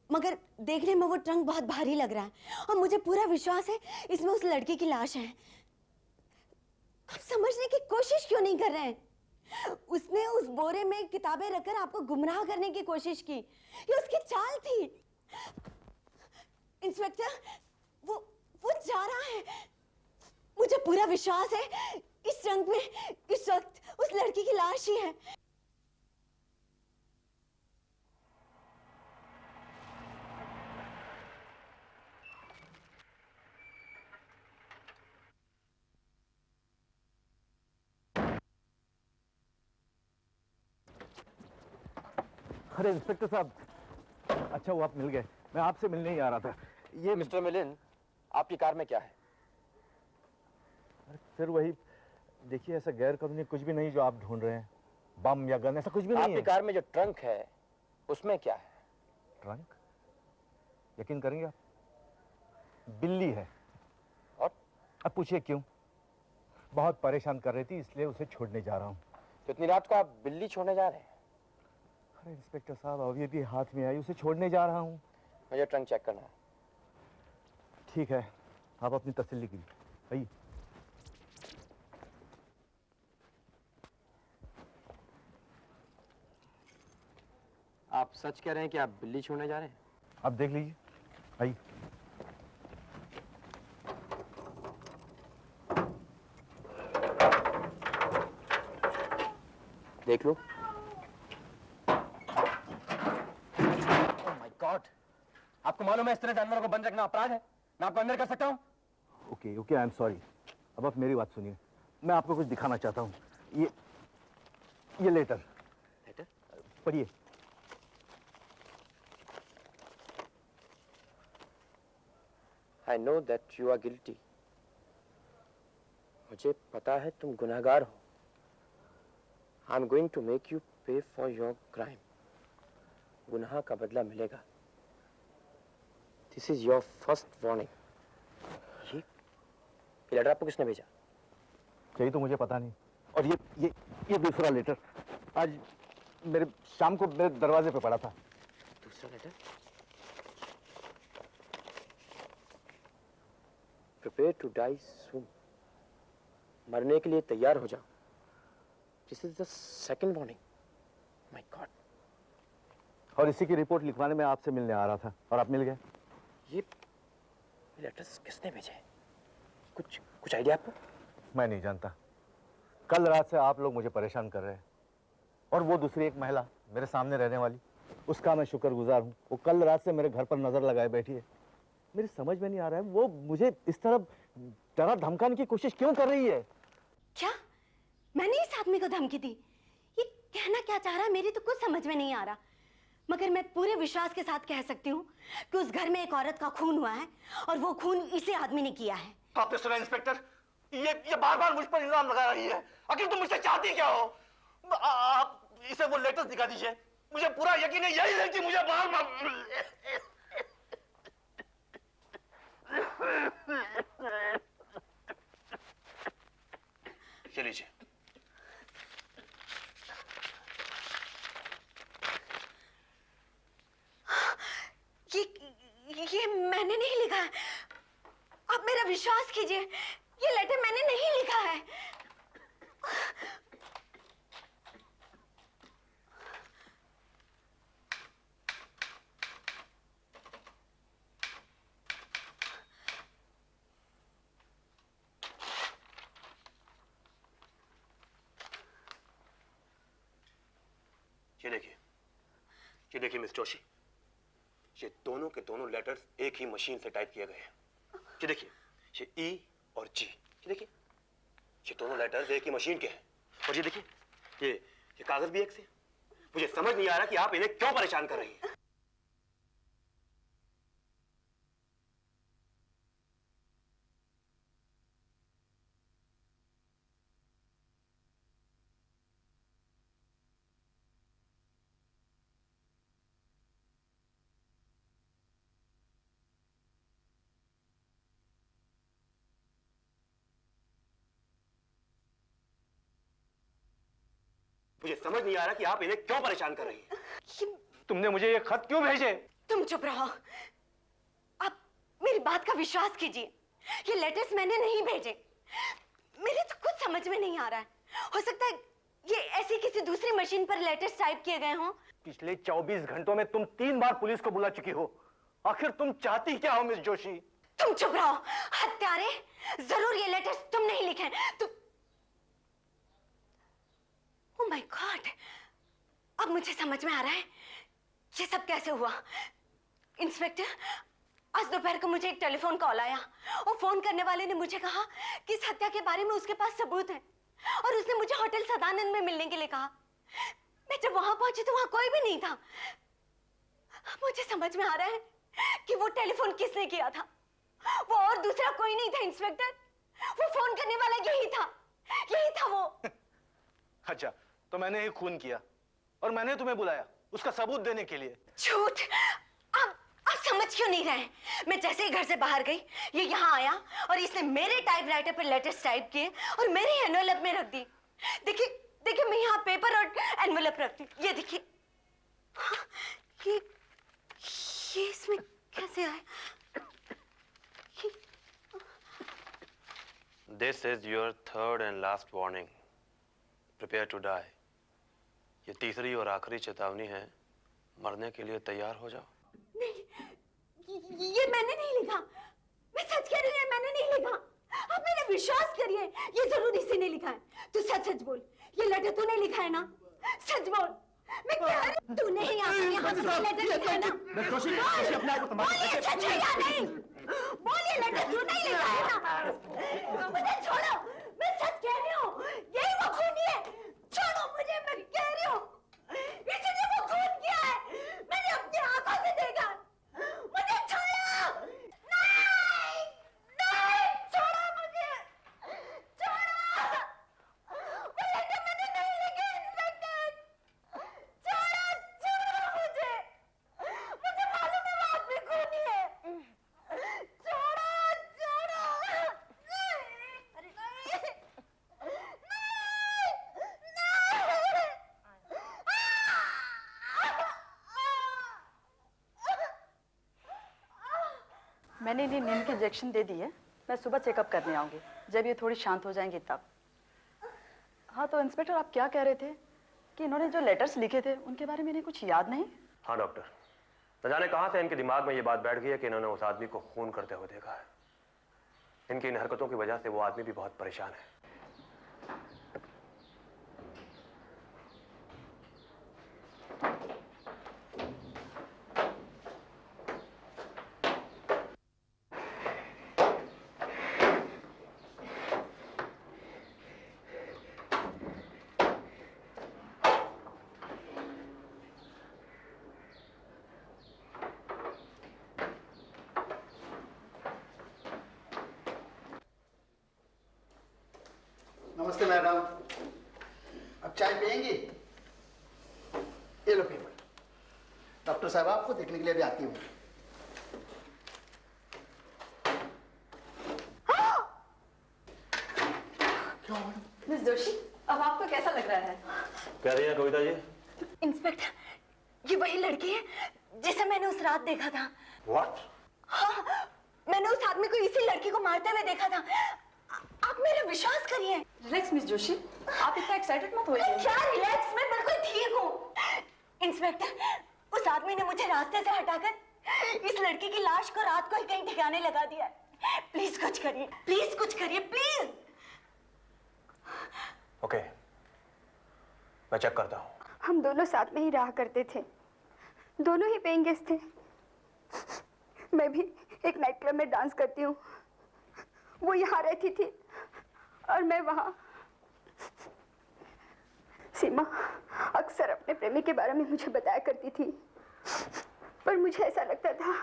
मगर देखने में वो ट्रंक बहुत भारी लग रहा है और मुझे पूरा विश्वास है इसमें उस लड़की की लाश है। आप समझने की कोशिश क्यों नहीं कर रहे हैं? उसने उस बोरे में किताबें रखकर आपको गुमराह करने की कोशिश की। ये उसकी चाल थी। इंस्पेक्टर, वो जा रहा है। मुझे पूरा विश्वास है इस ट्रंक में इस वक्त उस लड़की की लाश ही है। अरे इंस्पेक्टर साहब, अच्छा वो आप मिल गए। मैं आपसे मिलने ही आ रहा था। ये मिस्टर मिलिन, आपकी कार में क्या है? फिर वही, देखिए ऐसा गैर कानूनी कुछ भी नहीं जो आप ढूंढ रहे हैं। बम या गन ऐसा कुछ भी नहीं आपकी है। कार में जो ट्रंक है उसमें क्या है? ट्रंक? यकीन करेंगे आप, बिल्ली है। और? अब पूछिए क्यों? बहुत परेशान कर रही थी इसलिए उसे छोड़ने जा रहा हूँ। तो इतनी रात को आप बिल्ली छोड़ने जा रहे हैं? अरे इंस्पेक्टर साहब, अभी भी हाथ में आई, उसे छोड़ने जा रहा हूँ। मुझे ट्रंक चेक करना है। ठीक है, आप अपनी तसल्ली कीजिए। आइए। आप सच कह रहे हैं कि आप बिल्ली छोड़ने जा रहे हैं? आप देख लीजिए, आइए। देख लो। Oh my God! आपको मालूम है इस तरह जानवरों को बंद रखना अपराध है? मैं आपको अंदर कर सकता हूँ? Okay okay, I am sorry. अब आप मेरी बात सुनिए, मैं आपको कुछ दिखाना चाहता हूँ। ये लेटर पढ़िए। I know that you are guilty. मुझे पता है तुम गुनहगार हो। I'm going to make you pay for your crime. गुनाह का बदला मिलेगा। This is your first warning. ये लेटर आपको किसने भेजा? यही तो मुझे पता नहीं। और ये दूसरा लेटर आज मेरे शाम को मेरे दरवाजे पे पड़ा था। दूसरा letter? Prepare to die soon. मरने के लिए तैयार हो जाओ। This is the second warning. My God. और इसी की रिपोर्ट लिखवाने में आपसे मिलने आ रहा था और आप मिल गए। ये लेटर्स किसने भेजे? कुछ आइडिया आपको? मैं नहीं जानता। कल रात से आप लोग मुझे परेशान कर रहे हैं और वो दूसरी एक महिला मेरे सामने रहने वाली, उसका मैं शुक्रगुजार हूँ। वो कल रात से मेरे घर पर नजर लगाए बैठी है। मेरी समझ में नहीं आ रहा है वो मुझे इस तरह डरा धमकाने की कोशिश क्यों कर रही है? क्या मैंने इस आदमी को धमकी दी? ये कहना क्या चाह रहा है मेरी तो कुछ समझ में नहीं आ रहा, मगर मैं पूरे विश्वास के साथ कह सकती हूँ कि उस घर में एक औरत का खून हुआ है और वो खून इसी आदमी ने किया है। आपने सुना इंस्पेक्टर? ये बार बार मुझ पर इल्जाम लगा रही है। आखिर तुम मुझसे चाहती क्या हो? आप इसे वो लेटर्स दिखा दीजिए। मुझे पूरा यकीन है यही लड़की मुझे बार लीजिए। ये मैंने नहीं लिखा है। आप मेरा विश्वास कीजिए, ये लेटर मैंने नहीं लिखा है। ये देखिए मिस जोशी, ये दोनों के दोनों लेटर्स एक ही मशीन से टाइप किए गए हैं। ये देखिए, ये ई और जी, ये देखिए, ये दोनों लेटर्स एक ही मशीन के हैं। और ये देखिए, ये कागज भी एक से। मुझे समझ नहीं आ रहा कि आप इन्हें क्यों परेशान कर रही हैं। मुझे समझ नहीं आ रहा कि आप इन्हें क्यों परेशान कर रही हैं। तुमने मुझे ये खत क्यों भेजे? तुम चुप रहो। आप मेरी बात का विश्वास कीजिए, ये लेटर्स मैंने नहीं भेजे। मेरे तो कुछ समझ में नहीं आ रहा है। हो सकता है ये ऐसी किसी दूसरी मशीन पर लेटर्स टाइप किए गए हों। पिछले 24 घंटों में तुम 3 बार पुलिस को बुला चुकी हो। आखिर तुम चाहती क्या हो मिस जोशी? तुम चुप रहो हत्यारे। जरूर ये लेटर्स तुम नहीं लिखे। तुम ओह माय गॉड, अब मुझे समझ में आ रहा है ये सब कैसे हुआ। इंस्पेक्टर, आज दोपहर को मुझे एक टेलीफोन कॉल आया और फोन करने वाले ने मुझे कहा कि इस हत्या के बारे में उसके पास सबूत है और उसने मुझे होटल सदानंद में मिलने के लिए कहा। मैं जब वहां पहुंची तो वहां कोई भी नहीं था। मुझे समझ में आ रहा है कि वो टेलीफोन किसने किया था। वो और दूसरा कोई नहीं था इंस्पेक्टर, वो फोन करने वाला यही था वो। अच्छा, तो मैंने ही खून किया और मैंने तुम्हें बुलाया उसका सबूत देने के लिए। झूठ। आप समझ क्यों नहीं रहे? मैं जैसे ही घर से बाहर गई ये यहाँ आया और इसने मेरे टाइपराइटर पर लेटर्स टाइप किए और मेरी एनवेलप में रख दी। देखिए मैं यहाँ पेपर और एनवेलप रखती। ये देखिए। हाँ, ये इसमें कैसे आए? This is your third and last warning. Prepare to die. ये तीसरी और आखिरी चेतावनी है, मरने के लिए तैयार हो जाओ। नहीं, ये मैंने नहीं लिखा। मैं सच कह रही हूँ, मैंने नहीं लिखा। आप मेरा विश्वास करिए, ये जरूर इसी ने लिखा है। तू सच बोल, ये लेटर तूने लिखा है ना? सच बोल। मैं कह रही हूँ तूने ही यहाँ से लेटर लिखा है ना? बोल ये सच है या नहीं? बोल ये लेटर तूने ही लिखा है ना? मुझे छोड़ो, मैं सच कह रही हूँ, यही वो खूनी है। छोड़ो मुझे, मैं कह रही हूँ इसने वो खून किया है। मैंने अपनी आंखों से देखा। मुझे छोड़ो। नहीं, छोड़ो मुझे, छोड़ो। वो लेटर मैंने नहीं लिखा इंस्पेक्टर। छोड़ो मुझे मालूम है वो आदमी खूनी है। छोड़ो। मैंने इन्हें नींद के इंजेक्शन दे दी है। मैं सुबह चेकअप करने आऊंगी, जब ये थोड़ी शांत हो जाएंगी तब। हाँ तो इंस्पेक्टर, आप क्या कह रहे थे कि इन्होंने जो लेटर्स लिखे थे उनके बारे में इन्हें कुछ याद नहीं? हाँ डॉक्टर, न जाने कहाँ से इनके दिमाग में ये बात बैठ गई है कि इन्होंने उस आदमी को खून करते हुए देखा है। इनकी इन हरकतों की वजह से वो आदमी भी बहुत परेशान है। नमस्ते मैडम, अब चाय पियेंगी? ये लो पेपर। डॉक्टर साहब आपको देखने के लिए भी आती हूँ। मिस जोशी, अब आपको कैसा लग रहा है? कह रही है कविता जी? इंस्पेक्टर, ये वही लड़की है जिसे मैंने उस रात देखा था। What? हाँ, मैंने उस आदमी को इसी लड़की को मारते हुए देखा था। आप मेरा विश्वास करिए। रिलैक्स मिस जोशी, आप इतना एक्साइटेड मत होइए। क्या रिलैक्स, मैं बिल्कुल ठीक हूँ। इंस्पेक्टर, उस आदमी ने मुझे रास्ते से हटाकर इस लड़की की लाश को रात को ही कहीं ठिकाने लगा दिया है। प्लीज कुछ करिए, प्लीज कुछ करिए, प्लीज। ओके, मैं चेक करता हूँ। हम दोनों साथ में ही रहा करते थे, दोनों ही पेइंग गेस्ट थे। मैं भी एक नाइट क्लब में डांस करती हूँ, वो यहाँ रहती थी और मैं वहाँ। सीमा अक्सर अपने प्रेमी के बारे में मुझे बताया करती थी, पर मुझे ऐसा लगता था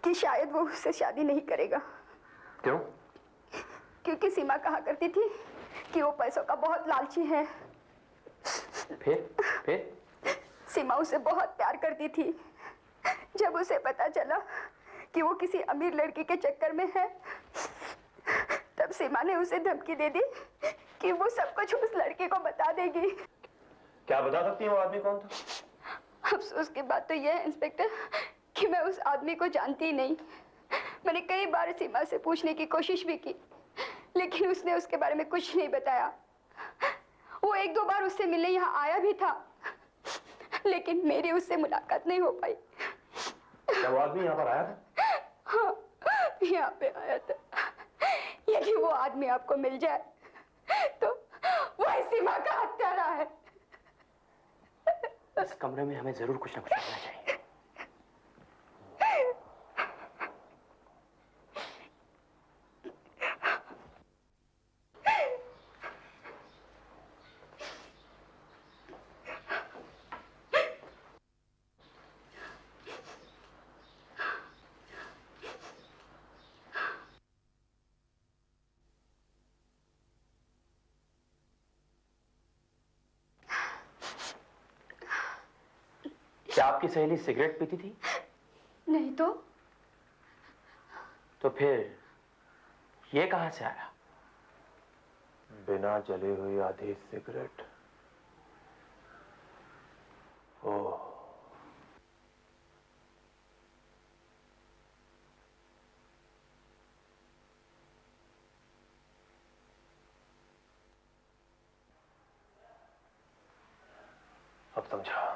कि शायद वो उससे शादी नहीं करेगा। क्यों? क्योंकि सीमा कहा करती थी कि वो पैसों का बहुत लालची है। फिर? सीमा उसे बहुत प्यार करती थी। जब उसे पता चला कि वो किसी अमीर लड़की के चक्कर में है, तब सीमा ने उसे धमकी दे दी कि वो सब कुछ उस लड़के को बता देगी। क्या बता सकती हैं वो आदमी कौन था? अफसोस की बात तो यह है इंस्पेक्टर कि मैं उस आदमी को जानती ही नहीं। मैंने कई बार सीमा से पूछने की कोशिश भी की, लेकिन उसने उसके बारे में कुछ नहीं बताया। वो एक दो बार उससे मिलने यहाँ आया भी था, लेकिन मेरी उससे मुलाकात नहीं हो पाई। क्या वो आदमी यहाँ पर आया था? हाँ, यहाँ पे आया था। यदि वो आदमी आपको मिल जाए तो वो सीमा का हत्यारा है। इस कमरे में हमें जरूर कुछ ना कुछ करना चाहिए। क्या आपकी सहेली सिगरेट पीती थी? नहीं तो फिर ये कहां से आया? बिना जली हुई आधी सिगरेट। ओह, अब समझा।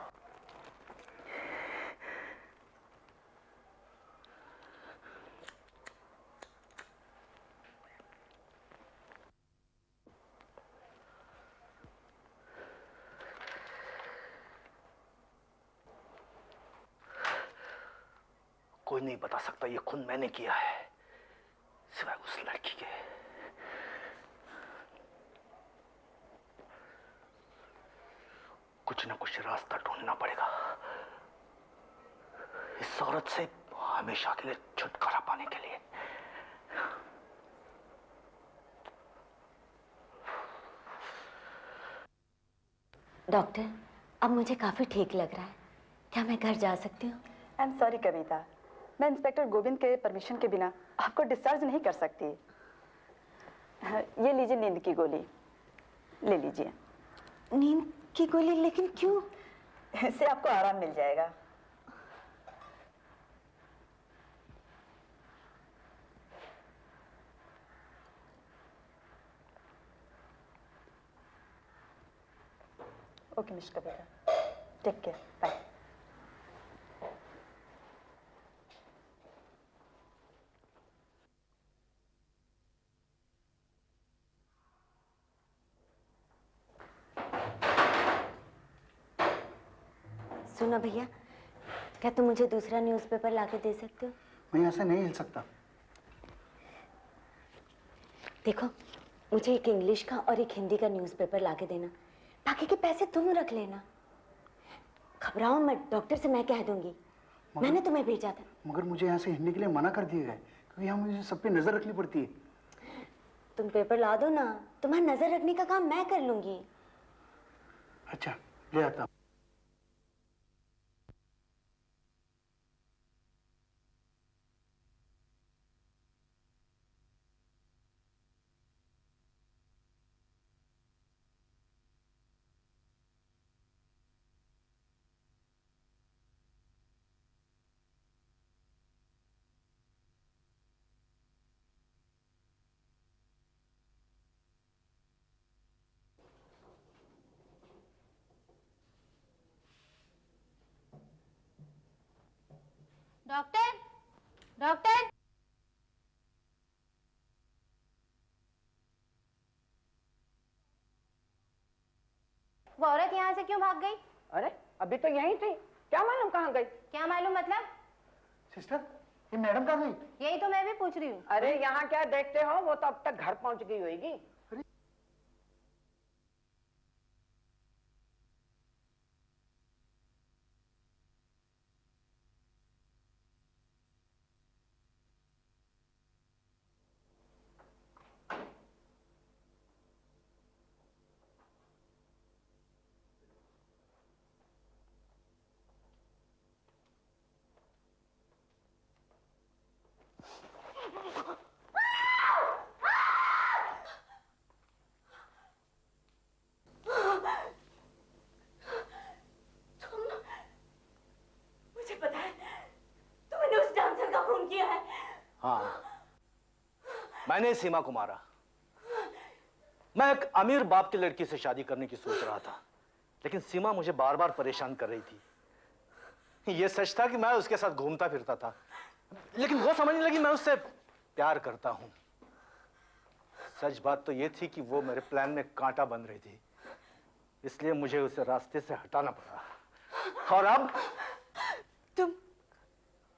कोई नहीं बता सकता ये खून मैंने किया है, सिवाय उस लड़की के। कुछ ना कुछ रास्ता ढूंढना पड़ेगा इस औरत से हमेशा के लिए छुटकारा पाने के लिए। डॉक्टर, अब मुझे काफी ठीक लग रहा है। क्या मैं घर जा सकती हूँ? आई एम सॉरी कविता, मैं इंस्पेक्टर गोविंद के परमिशन के बिना आपको डिस्चार्ज नहीं कर सकती। ये लीजिए नींद की गोली, ले लीजिए। नींद की गोली? लेकिन क्यों? इससे आपको आराम मिल जाएगा। ओके मिस कविता, टेक केयर, बाय। सुनो भैया, क्या तुम मुझे दूसरा न्यूज़पेपर लाके दे सकते हो? मैं यहाँ से नहीं हिल सकता। देखो, मुझे एक इंग्लिश का और एक हिंदी का न्यूज़पेपर लाके देना, बाकी के पैसे तुम रख लेना। घबराओ मत, डॉक्टर से मैं कह दूंगी। मैंने तुम्हें भेजा था। मगर मुझे यहाँ से हिलने के लिए मना कर दिया गया है, क्योंकि यहाँ मुझे सब पे नजर रखनी पड़ती है। तुम पेपर ला दो ना, तुम्हारा नजर रखने का काम मैं कर लूंगी। अच्छा, ले आता हूँ। डॉक्टर, डॉक्टर, वो औरत यहाँ से क्यों भाग गई? अरे अभी तो यहीं थी, क्या मालूम कहाँ गई? क्या मालूम मतलब? सिस्टर, ये मैडम कहाँ गई? यही तो मैं भी पूछ रही हूँ। अरे यहाँ क्या देखते हो, वो तो अब तक घर पहुँच गई होगी। हाँ, मैंने सीमा को मारा। मैं एक अमीर बाप की लड़की से शादी करने की सोच रहा था, लेकिन सीमा मुझे बार बार परेशान कर रही थी। यह सच था कि मैं उसके साथ घूमता फिरता था, लेकिन वो समझने लगी मैं उससे प्यार करता हूं। सच बात तो यह थी कि वो मेरे प्लान में कांटा बन रही थी, इसलिए मुझे उसे रास्ते से हटाना पड़ा। और अब तुम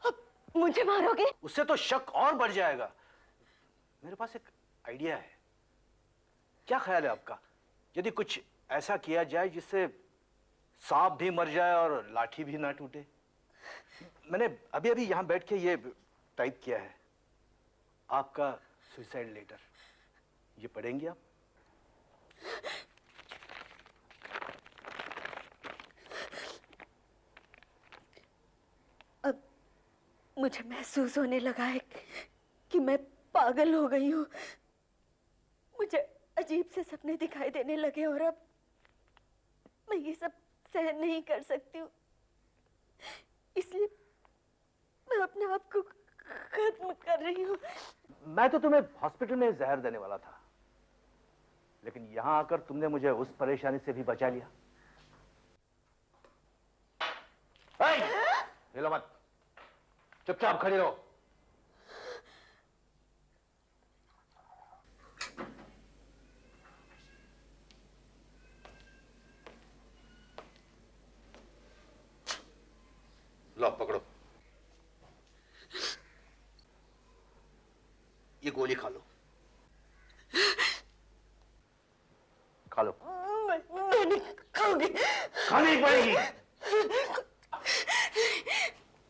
अब मुझे मारोगे? उससे तो शक और बढ़ जाएगा। मेरे पास एक आइडिया है। क्या ख्याल है आपका, यदि कुछ ऐसा किया जाए जिससे सांप भी मर जाए और लाठी भी ना टूटे? मैंने अभी अभी यहां बैठ के ये टाइप किया है, आपका सुसाइड लेटर। ये पढ़ेंगे आप? अब मुझे महसूस होने लगा है कि मैं पागल हो गई हूँ। मुझे अजीब से सपने दिखाई देने लगे और अब मैं ये सब सहन नहीं कर सकती हूँ, इसलिए मैं अपने आप को खत्म कर रही हूँ। मैं तो तुम्हें हॉस्पिटल में जहर देने वाला था, लेकिन यहां आकर तुमने मुझे उस परेशानी से भी बचा लिया। हिलो मत, चुपचाप खड़ी रहो। लो पकड़ो, ये गोली खा लो। खा लो। मैं नहीं खाऊंगी। खानी पड़ेगी।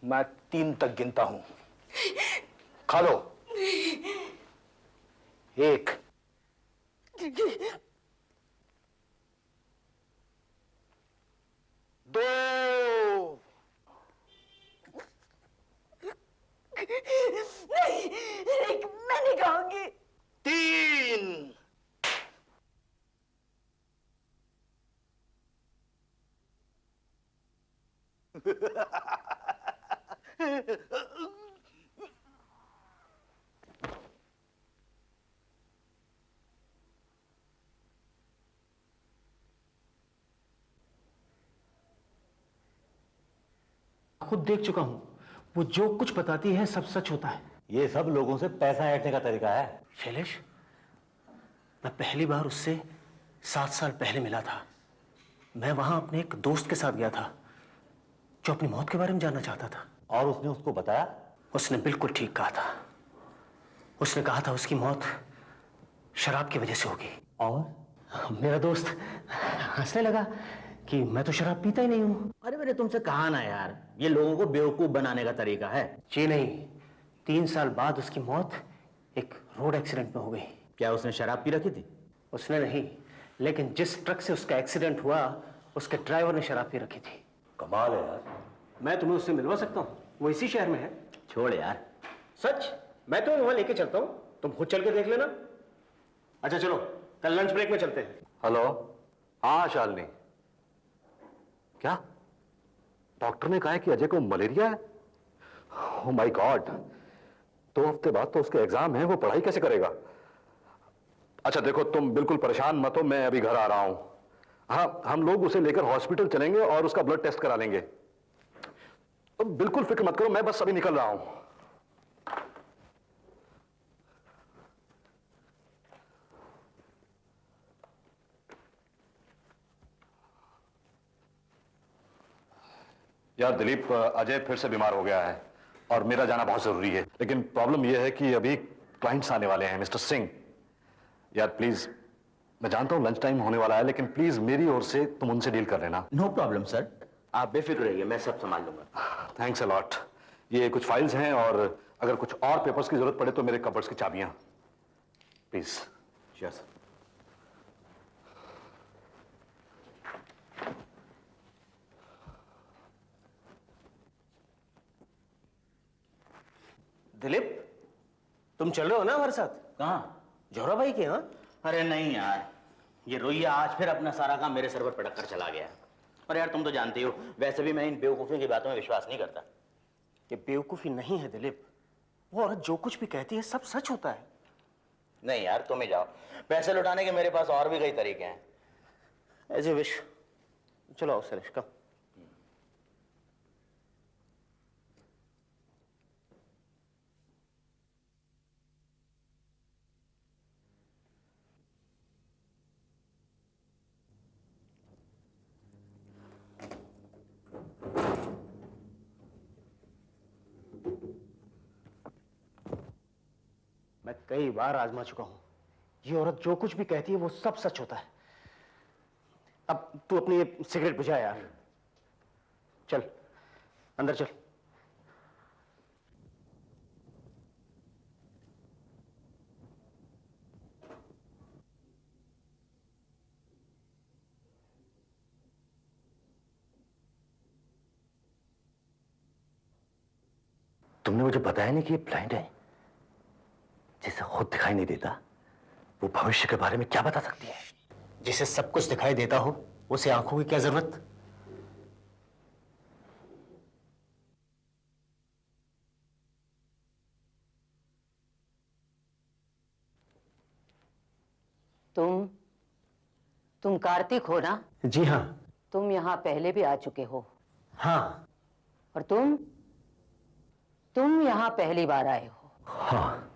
मैं 3 तक गिनता हूं, खा लो। 1 2 नहीं, रिक, मैं नहीं खाऊंगी। 3 खुद देख चुका हूं, वो जो कुछ बताती है सब सच होता है। ये सब लोगों से पैसा ऐंठने का तरीका है। शैलेश, मैं पहली बार उससे 7 साल पहले मिला था। मैं वहां अपने एक दोस्त के साथ गया था जो अपनी मौत के बारे में जानना चाहता था। और उसने उसको बताया? उसने बिल्कुल ठीक कहा था। उसने कहा था उसकी मौत शराब की वजह से होगी। और मेरा दोस्त हंसने लगा कि मैं तो शराब पीता ही नहीं हूं। अरे मैंने तुमसे कहा ना यार, ये लोगों को बेवकूफ बनाने का तरीका है। जी नहीं, 3 साल बाद उसकी मौत एक रोड एक्सीडेंट में हो गई। क्या उसने शराब पी रखी थी? उसने नहीं, लेकिन जिस ट्रक से उसका एक्सीडेंट हुआ उसके ड्राइवर ने शराब पी रखी थी। कमाल है यार। मैं तुम्हें उससे मिलवा सकता हूँ, वो इसी शहर में है। छोड़ यार। सच, मैं तो वहां लेके चलता हूँ, तुम खुद चल के देख लेना। अच्छा चलो, कल लंच ब्रेक में चलते हैं। हेलो, हाँ शालिनी। क्या डॉक्टर ने कहा है कि अजय को मलेरिया है? ओह माय गॉड, 2 हफ्ते बाद तो उसके एग्जाम है, वो पढ़ाई कैसे करेगा? अच्छा देखो, तुम बिल्कुल परेशान मत हो, मैं अभी घर आ रहा हूं। हाँ, हम लोग उसे लेकर हॉस्पिटल चलेंगे और उसका ब्लड टेस्ट करा लेंगे। तो बिल्कुल फिक्र मत करो, मैं बस अभी निकल रहा हूं। यार दिलीप, अजय फिर से बीमार हो गया है और मेरा जाना बहुत जरूरी है। लेकिन प्रॉब्लम यह है कि अभी क्लाइंट्स आने वाले हैं। मिस्टर सिंह, यार प्लीज, मैं जानता हूं लंच टाइम होने वाला है, लेकिन प्लीज मेरी ओर से तुम उनसे डील कर लेना। नो प्रॉब्लम सर, आप बेफिक्र रहिए, मैं सब संभाल लूंगा। Thanks a lot. ये कुछ फाइल्स हैं और अगर कुछ और पेपर्स की जरूरत पड़े तो मेरे कबर्ड्स की चाबियां, प्लीज। यस। दिलीप, तुम चल रहे हो ना हमारे साथ? कहाँ? जौहरा भाई के यहाँ? अरे नहीं यार, ये रोइया आज फिर अपना सारा काम मेरे सर पर पटक कर चला गया। और यार तुम तो जानते हो, वैसे भी मैं इन बेवकूफियों की बातों में विश्वास नहीं करता। ये बेवकूफी नहीं है दिलीप, वो औरत जो कुछ भी कहती है सब सच होता है। नहीं यार, तुम ही जाओ। पैसे लौटाने के मेरे पास और भी कई तरीके हैं। As a wish. चलो आओ सरेश, कम। मैं कई बार आजमा चुका हूं, ये औरत जो कुछ भी कहती है वो सब सच होता है। अब तू अपनी ये सिगरेट बुझा यार। चल अंदर चल। तुमने मुझे बताया नहीं कि ये ब्लाइंड है, जिसे खुद दिखाई नहीं देता वो भविष्य के बारे में क्या बता सकती है? जिसे सब कुछ दिखाई देता हो उसे आंखों की क्या जरूरत? तुम कार्तिक हो ना? जी हाँ। तुम यहाँ पहले भी आ चुके हो? हाँ। और तुम यहाँ पहली बार आए हो? हाँ।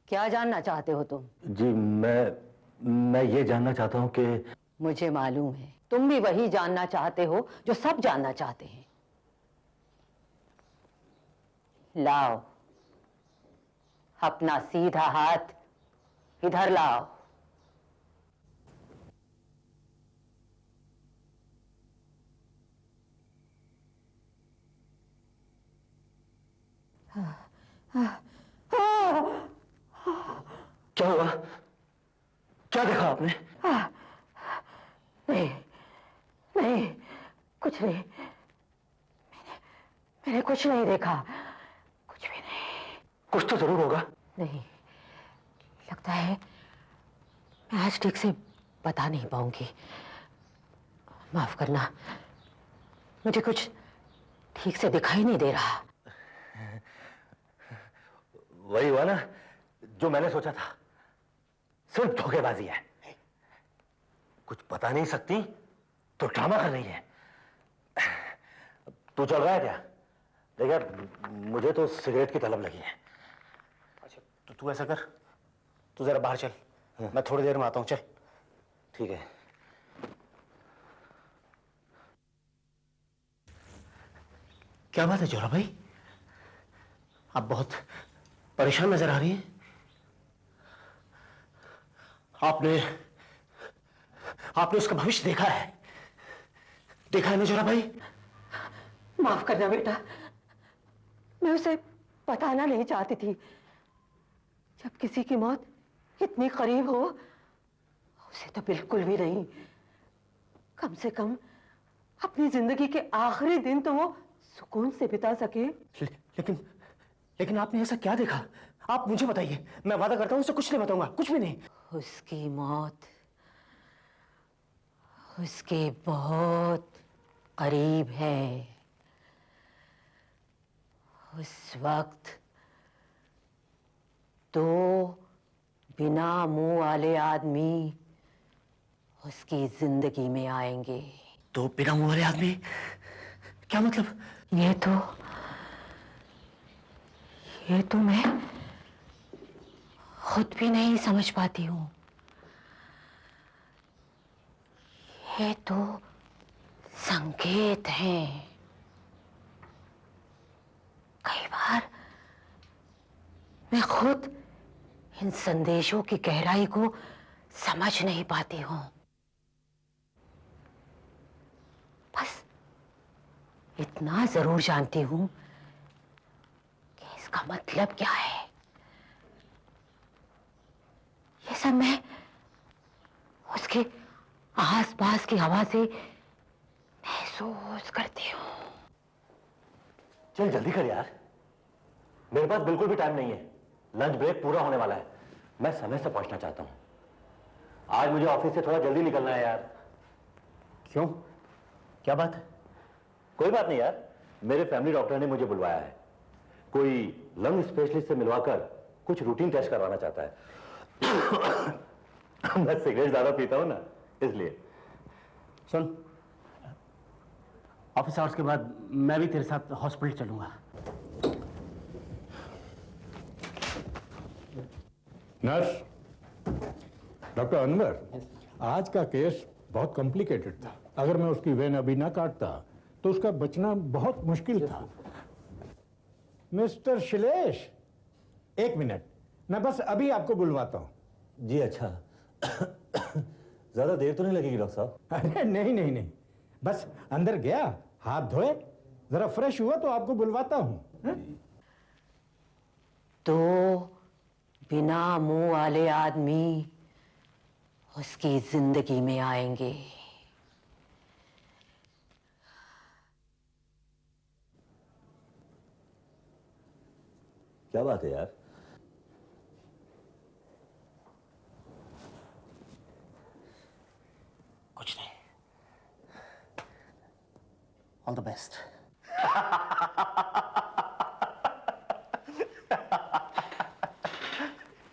क्या जानना चाहते हो तुम? जी मैं ये जानना चाहता हूँ कि मुझे मालूम है तुम भी वही जानना चाहते हो जो सब जानना चाहते हैं। लाओ अपना सीधा हाथ इधर लाओ। क्या हुआ? क्या देखा आपने? नहीं कुछ नहीं। मैंने कुछ नहीं देखा, कुछ भी नहीं। कुछ तो जरूर होगा। नहीं, लगता है मैं आज ठीक से बता नहीं पाऊंगी। माफ करना, मुझे कुछ ठीक से दिखाई नहीं दे रहा। वही हुआ ना जो मैंने सोचा था, सिर्फ धोखेबाजी है। कुछ बता नहीं सकती तो ड्रामा कर रही है। तू चल रहा है क्या? देख यार, मुझे तो सिगरेट की तलब लगी है। अच्छा तो तू ऐसा कर, तू जरा बाहर चल, मैं थोड़ी देर में आता हूं। चल। ठीक है। क्या बात है जोरा भाई, आप बहुत परेशान नजर आ रही हैं। आपने उसका भविष्य देखा है ना जोरा भाई? माफ करना बेटा, मैं उसे बताना नहीं चाहती थी। जब किसी की मौत इतनी करीब हो उसे तो बिल्कुल भी नहीं। कम से कम अपनी जिंदगी के आखिरी दिन तो वो सुकून से बिता सके। लेकिन आपने ऐसा क्या देखा? आप मुझे बताइए, मैं वादा करता हूं उसे कुछ नहीं बताऊंगा, कुछ भी नहीं। उसकी मौत उसके बहुत करीब है। उस वक्त दो बिना मुंह वाले आदमी उसकी जिंदगी में आएंगे। दो बिना मुंह वाले आदमी? क्या मतलब? ये तो मैं खुद भी नहीं समझ पाती हूं। ये तो संकेत हैं। कई बार मैं खुद इन संदेशों की गहराई को समझ नहीं पाती हूं। बस इतना जरूर जानती हूं कि इसका मतलब क्या है। ये सब मैं उसके आसपास की हवा से महसूस करती हूं। चल जल्दी कर यार, मेरे पास बिल्कुल भी टाइम नहीं है। लंच ब्रेक पूरा होने वाला है, मैं समय से पहुंचना चाहता हूं। आज मुझे ऑफिस से थोड़ा जल्दी निकलना है यार। क्यों? क्या बात है? कोई बात नहीं यार, मेरे फैमिली डॉक्टर ने मुझे बुलवाया है। कोई लंग स्पेशलिस्ट से मिलवाकर कुछ रूटीन टेस्ट करवाना चाहता है। मैं सिगरेट ज्यादा पीता हूं ना, इसलिए। सुन, ऑफिस आवर्स के बाद मैं भी तेरे साथ हॉस्पिटल चलूंगा। नर्स, डॉक्टर अनवर, आज का केस बहुत कॉम्प्लिकेटेड था। अगर मैं उसकी वेन अभी ना काटता तो उसका बचना बहुत मुश्किल था। मिस्टर शिलेश, एक मिनट, मैं बस अभी आपको बुलवाता हूं। जी अच्छा। ज्यादा देर तो नहीं लगेगी डॉक्टर साहब? अरे नहीं नहीं नहीं, बस अंदर गया, हाथ धोए, जरा फ्रेश हुआ तो आपको बुलवाता हूं। तो बिना मुंह वाले आदमी उसकी जिंदगी में आएंगे। क्या बात है यार? कुछ नहीं। All the best.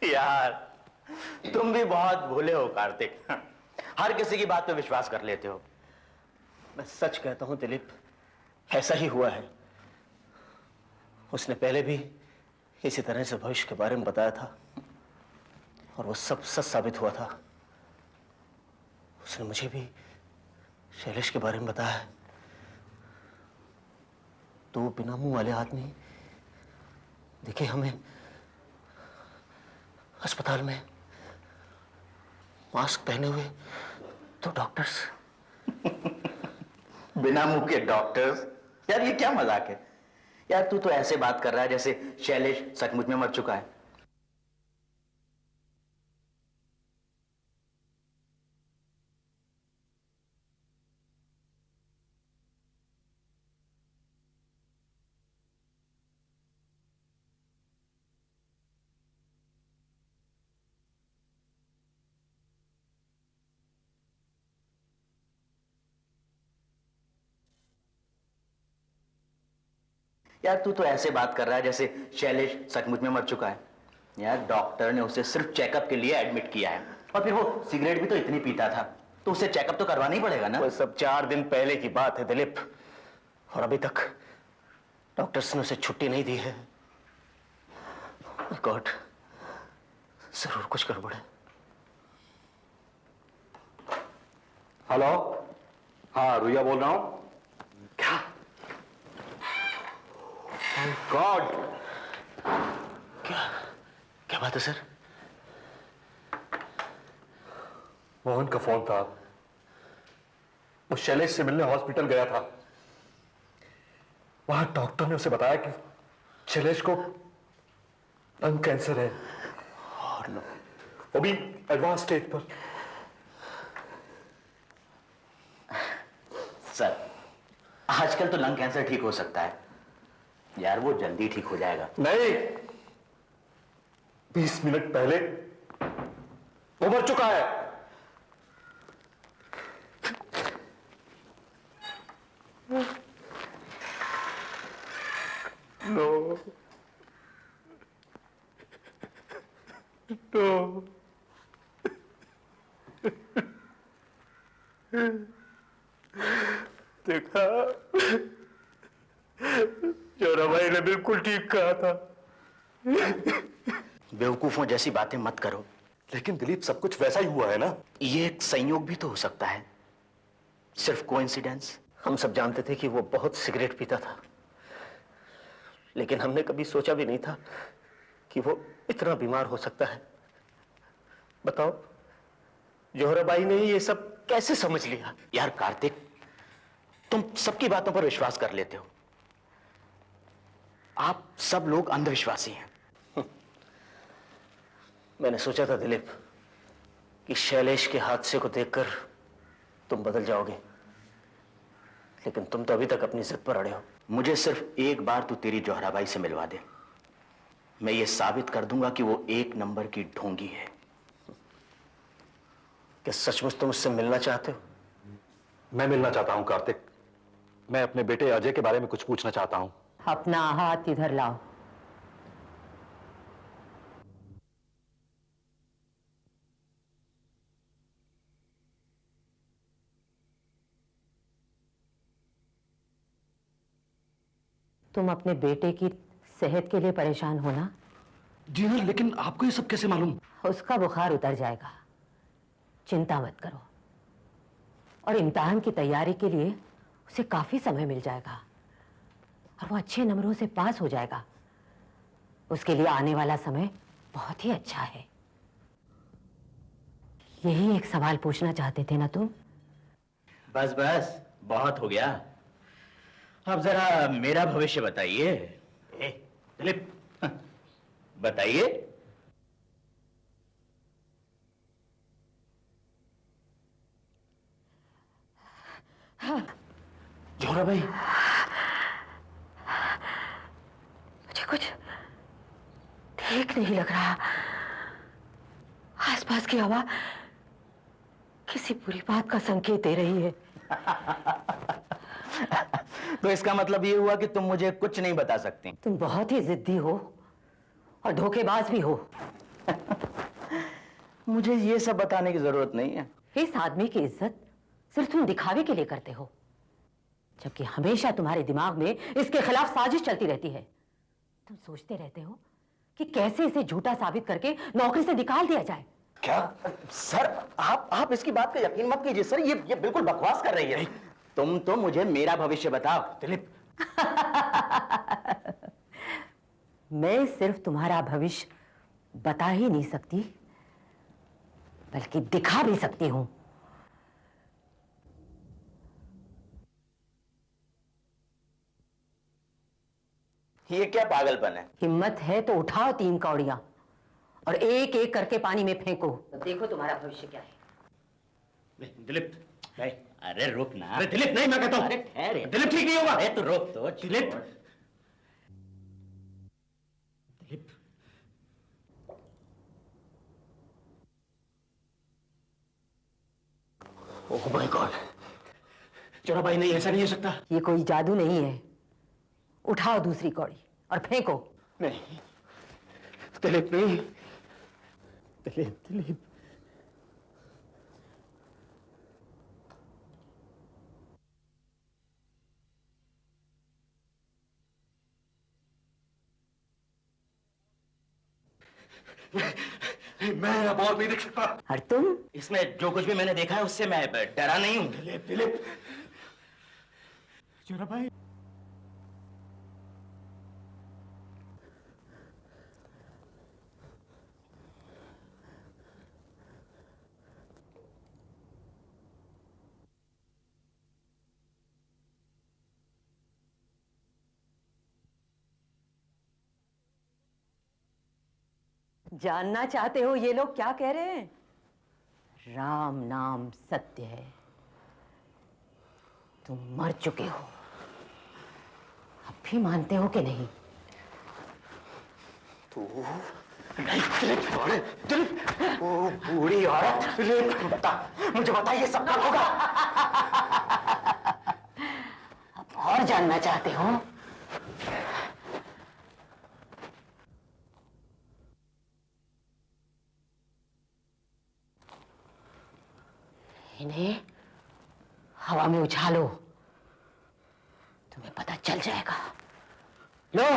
यार तुम भी बहुत भोले हो कार्तिक। हर किसी की बात पे विश्वास कर लेते हो। मैं सच कहता हूं दिलीप, ऐसा ही हुआ है। उसने पहले भी इसी तरह से भविष्य के बारे में बताया था और वो सब सच साबित हुआ था। उसने मुझे भी शैलेश के बारे में बताया है। तो वो बिना मुंह वाले आदमी देखे हमें अस्पताल में मास्क पहने हुए तो डॉक्टर्स। बिना मुंह के डॉक्टर्स? यार ये क्या मजाक है यार। तू तो ऐसे बात कर रहा है जैसे शैलेश सचमुच में मर चुका है। यार तू तो ऐसे बात कर रहा है जैसे शैलेश सचमुच में मर चुका है। यार डॉक्टर ने उसे सिर्फ चेकअप के लिए एडमिट किया है और फिर वो सिगरेट भी तो इतनी पीता था, तो उसे चेकअप तो करवाना ही पड़ेगा ना। वो सब 4 दिन पहले की बात है दिलीप, और अभी तक डॉक्टर्स ने उसे छुट्टी नहीं दी है। गॉड, जरूर कुछ गड़बड़ है। हेलो, हाँ रुइया बोल रहा हूं। गॉड, क्या बात है सर? मोहन का फोन था। वो शैलेश से मिलने हॉस्पिटल गया था। वहां डॉक्टर ने उसे बताया कि शैलेश को लंग कैंसर है और वो भी एडवांस स्टेज पर। सर आजकल तो लंग कैंसर ठीक हो सकता है यार, वो जल्दी ठीक हो जाएगा। नहीं, 20 मिनट पहले वो मर चुका है। नो नो, देखा, जोरा भाई ने बिल्कुल ठीक कहा था। बेवकूफों जैसी बातें मत करो। लेकिन दिलीप सब कुछ वैसा ही हुआ है ना। ये एक संयोग भी तो हो सकता है, सिर्फ कोइंसिडेंस। हम सब जानते थे कि वो बहुत सिगरेट पीता था, लेकिन हमने कभी सोचा भी नहीं था कि वो इतना बीमार हो सकता है। बताओ, जोहराबाई ने ये सब कैसे समझ लिया? यार कार्तिक, तुम सबकी बातों पर विश्वास कर लेते हो। आप सब लोग अंधविश्वासी हैं। मैंने सोचा था दिलीप कि शैलेश के हादसे को देखकर तुम बदल जाओगे, लेकिन तुम तो अभी तक अपनी जिद पर अड़े हो। मुझे सिर्फ एक बार तू तेरी जोहराबाई से मिलवा दे, मैं ये साबित कर दूंगा कि वो 1 नंबर की ढोंगी है। क्या सचमुच तुम उससे मिलना चाहते हो? मैं मिलना चाहता हूं कार्तिक। मैं अपने बेटे अजय के बारे में कुछ पूछना चाहता हूं। अपना हाथ इधर लाओ। तुम अपने बेटे की सेहत के लिए परेशान हो ना? जी हाँ, लेकिन आपको ये सब कैसे मालूम? उसका बुखार उतर जाएगा, चिंता मत करो। और इम्तिहान की तैयारी के लिए उसे काफी समय मिल जाएगा और वो अच्छे नंबरों से पास हो जाएगा। उसके लिए आने वाला समय बहुत ही अच्छा है। यही एक सवाल पूछना चाहते थे ना तुम? बस बस, बहुत हो गया। अब जरा मेरा भविष्य बताइए। दिलीप, बताइए। जोहरा भाई, मुझे कुछ ठीक नहीं लग रहा। आसपास की हवा किसी बुरी बात का संकेत दे रही है। तो इसका मतलब ये हुआ कि तुम मुझे कुछ नहीं बता सकती। तुम बहुत ही जिद्दी हो और धोखेबाज भी हो। मुझे ये सब बताने की जरूरत नहीं है। इस आदमी की इज्जत सिर्फ तुम दिखावे के लिए करते हो, जबकि हमेशा तुम्हारे दिमाग में इसके खिलाफ साजिश चलती रहती है। तुम सोचते रहते हो कि कैसे इसे झूठा साबित करके नौकरी से निकाल दिया जाए। क्या सर, आप इसकी बात का यकीन मत कीजिए सर, ये बिल्कुल बकवास कर रही है। तुम तो मुझे मेरा भविष्य बताओ। दिलीप, मैं सिर्फ तुम्हारा भविष्य बता ही नहीं सकती, बल्कि दिखा भी सकती हूं। ये क्या पागलपन है? हिम्मत है तो उठाओ 3 कौड़ियां और एक एक करके पानी में फेंको। देखो तुम्हारा भविष्य क्या है। दिलीप, नहीं, अरे रुक ना। अरे दिलीप, नहीं, मैं कहता हूं। अरे ठहरे। दिलीप, ठीक नहीं होगा। अरे तो रुक तो। Dilip, Dilip, oh my God. Zohra भाई, नहीं, ऐसा नहीं हो सकता। ये कोई जादू नहीं है। उठाओ दूसरी कौड़ी और फेंको। नहीं दिलीप, नहीं। दिलीप, दिलीप, मैं अब और नहीं देख सकता। और तुम? इसमें जो कुछ भी मैंने देखा है उससे मैं डरा नहीं हूं। दिलीप, दिलीप, जोहरा भाई। जानना चाहते हो ये लोग क्या कह रहे हैं? राम नाम सत्य है। तुम मर चुके हो। अब भी मानते हो कि नहीं? तू नहीं, दिलीप, दिलीप, वो बूढ़ी औरत। दिलीप, मुझे बता, ये सब कब होगा? अब और जानना चाहते हो? इन्हें हवा में उछालो, तुम्हें पता चल जाएगा। लो।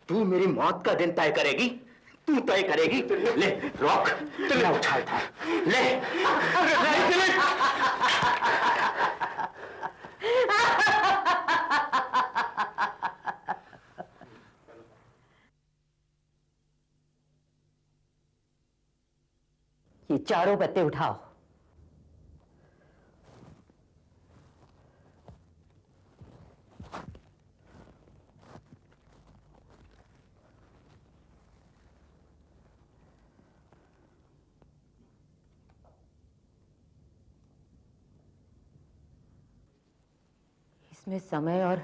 तू मेरी मौत का दिन तय करेगी? तू तय करेगी? ले रॉक, मैं उछालता है। ले। ये चारों पत्ते उठाओ। इसमें समय और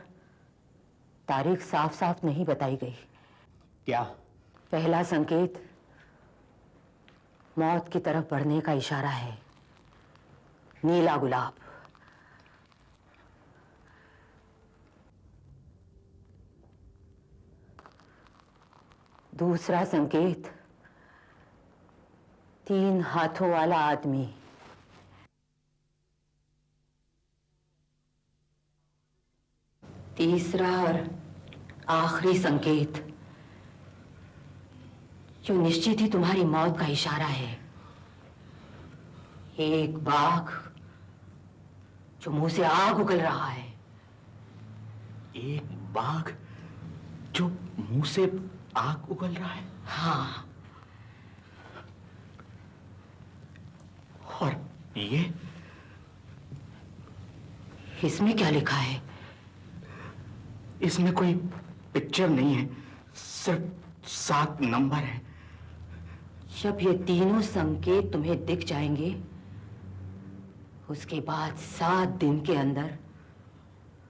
तारीख साफ साफ नहीं बताई गई। क्या? पहला संकेत मौत की तरफ बढ़ने का इशारा है। नीला गुलाब। दूसरा संकेत 3 हाथों वाला आदमी। तीसरा और आखिरी संकेत जो निश्चित ही तुम्हारी मौत का इशारा है। एक बाघ जो मुंह से आग उगल रहा है। एक बाघ जो मुंह से आग उगल रहा है? हाँ। और ये इसमें क्या लिखा है? इसमें कोई पिक्चर नहीं है, सिर्फ 7 नंबर है। जब ये तीनों संकेत तुम्हें दिख जाएंगे, उसके बाद 7 दिन के अंदर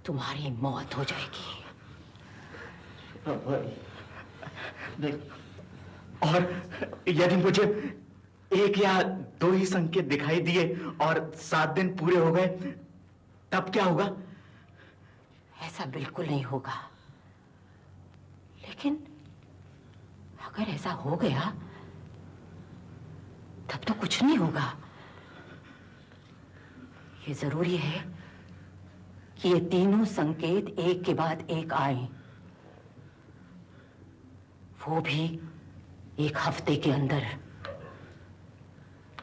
तुम्हारी मौत हो जाएगी। और यदि मुझे 1 या 2 ही संकेत दिखाई दिए और 7 दिन पूरे हो गए, तब क्या होगा? ऐसा बिल्कुल नहीं होगा। लेकिन अगर ऐसा हो गया तब तो कुछ नहीं होगा। ये जरूरी है कि ये तीनों संकेत एक के बाद एक आए, वो भी 1 हफ्ते के अंदर।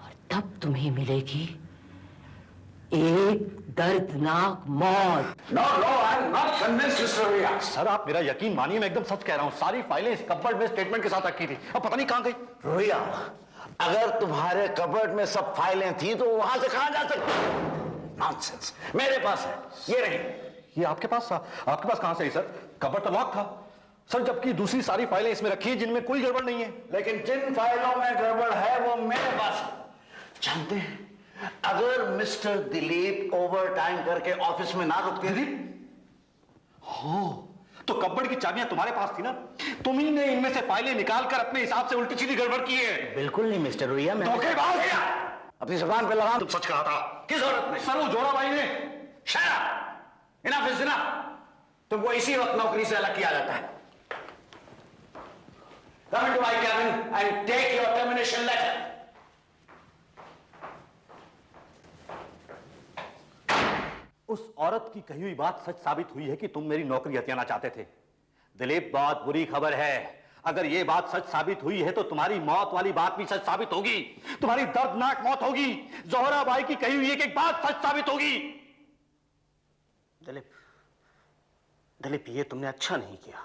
और तब तुम्हें मिलेगी एक दर्दनाक मौत। No, I'm not convinced, Mr. Riya. Sir आप मेरा यकीन मानिए, मैं एकदम सच कह रहा हूँ। सारी फाइलें इस कपबोर्ड में स्टेटमेंट के साथ रखी थी, अब पता नहीं कहाँ गई। रोहिया, अगर तुम्हारे कबर्ड में सब फाइलें थी तो वहां से कहां जा सकती? नॉनसेंस, मेरे पास है, ये रही। ये आपके पास कहां से है सर? कबर्ड तो लॉक था सर, जबकि दूसरी सारी फाइलें इसमें रखी हैं जिनमें कोई गड़बड़ नहीं है। लेकिन जिन फाइलों में गड़बड़ है वो मेरे पास है। जानते हैं, अगर मिस्टर दिलीप ओवर टाइम करके ऑफिस में ना रुकते। हाँ, तो कब्बड़ की चाबियां तुम्हारे पास थी ना, तुम ही ने इनमें से फाइलें निकालकर अपने हिसाब से उल्टी सीधी गड़बड़ की है। बिल्कुल नहीं मिस्टर रुइया, मैं धोखेबाज है। अपनी जुबान पे लगाम। तुम सच कहा था। किस औरत ने? सर वो जोरा भाई ने। Shut up, enough is enough. तुमको इसी वक्त नौकरी से अलग किया जाता है। Come into my cabin and take your termination letter. उस औरत की कही हुई बात सच साबित हुई है कि तुम मेरी नौकरी हथियाना चाहते थे। दिलीप, बहुत बुरी खबर है। अगर यह बात सच साबित हुई है तो तुम्हारी मौत वाली बात भी सच साबित होगी। तुम्हारी दर्दनाक मौत होगी। जोहरा बाई की कही हुई एक बात सच साबित होगी। दिलीप, ये तुमने अच्छा नहीं किया।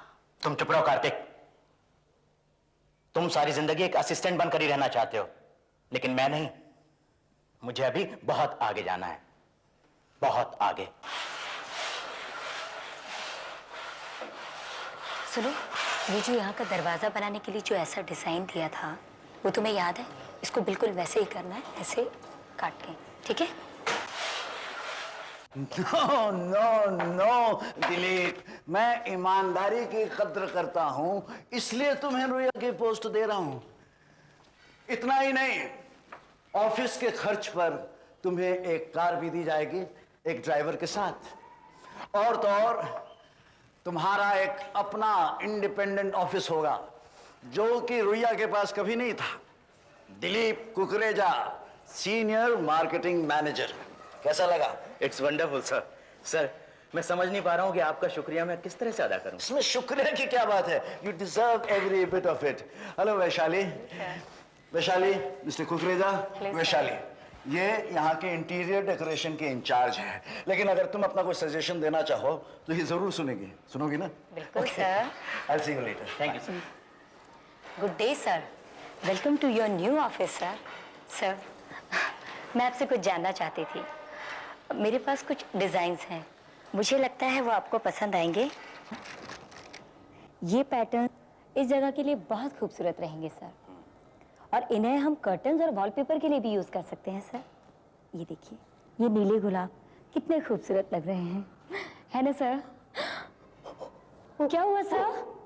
तुम चुप रहो कार्तिक। तुम सारी जिंदगी एक असिस्टेंट बनकर ही रहना चाहते हो, लेकिन मैं नहीं। मुझे अभी बहुत आगे जाना है, बहुत आगे। सुनो, ये जो यहाँ का दरवाजा बनाने के लिए जो ऐसा डिजाइन दिया था, वो तुम्हें याद है? इसको बिल्कुल वैसे ही करना है, ऐसे काट के, ठीक है? नो नो नो दिलीप, मैं ईमानदारी की कद्र करता हूं, इसलिए तुम्हें रुया की पोस्ट दे रहा हूं। इतना ही नहीं, ऑफिस के खर्च पर तुम्हें एक कार भी दी जाएगी, एक ड्राइवर के साथ। और तो और तुम्हारा एक अपना इंडिपेंडेंट ऑफिस होगा, जो कि रुया के पास कभी नहीं था। Dilip Kukreja, senior marketing manager. कैसा लगा? It's wonderful sir. सर, मैं समझ नहीं पा रहा हूँ कि आपका शुक्रिया मैं किस तरह से अदा करूँ। इसमें शुक्रिया की क्या बात है? You deserve every bit of it. Hello Vaishali. Vaishali, mister Kukreja. Vaishali, ये यहाँ के इंटीरियर डेकोरेशन के इंचार्ज हैं, लेकिन अगर तुम अपना कोई सजेशन देना चाहो तो ये जरूर सुनेगी। सुनोगी ना? बिल्कुल sir. I'll see you later. Thank you sir. Good day sir, welcome to your new office sir. Sir, मैं आपसे कुछ जानना चाहती थी। मेरे पास कुछ डिजाइन्स हैं, मुझे लगता है वो आपको पसंद आएंगे। ये पैटर्न इस जगह के लिए बहुत खूबसूरत रहेंगे सर, और इन्हें हम कर्टन्स और वॉलपेपर के लिए भी यूज कर सकते हैं सर। ये देखिए, ये नीले गुलाब कितने खूबसूरत लग रहे हैं, है ना सर? क्या हुआ सर?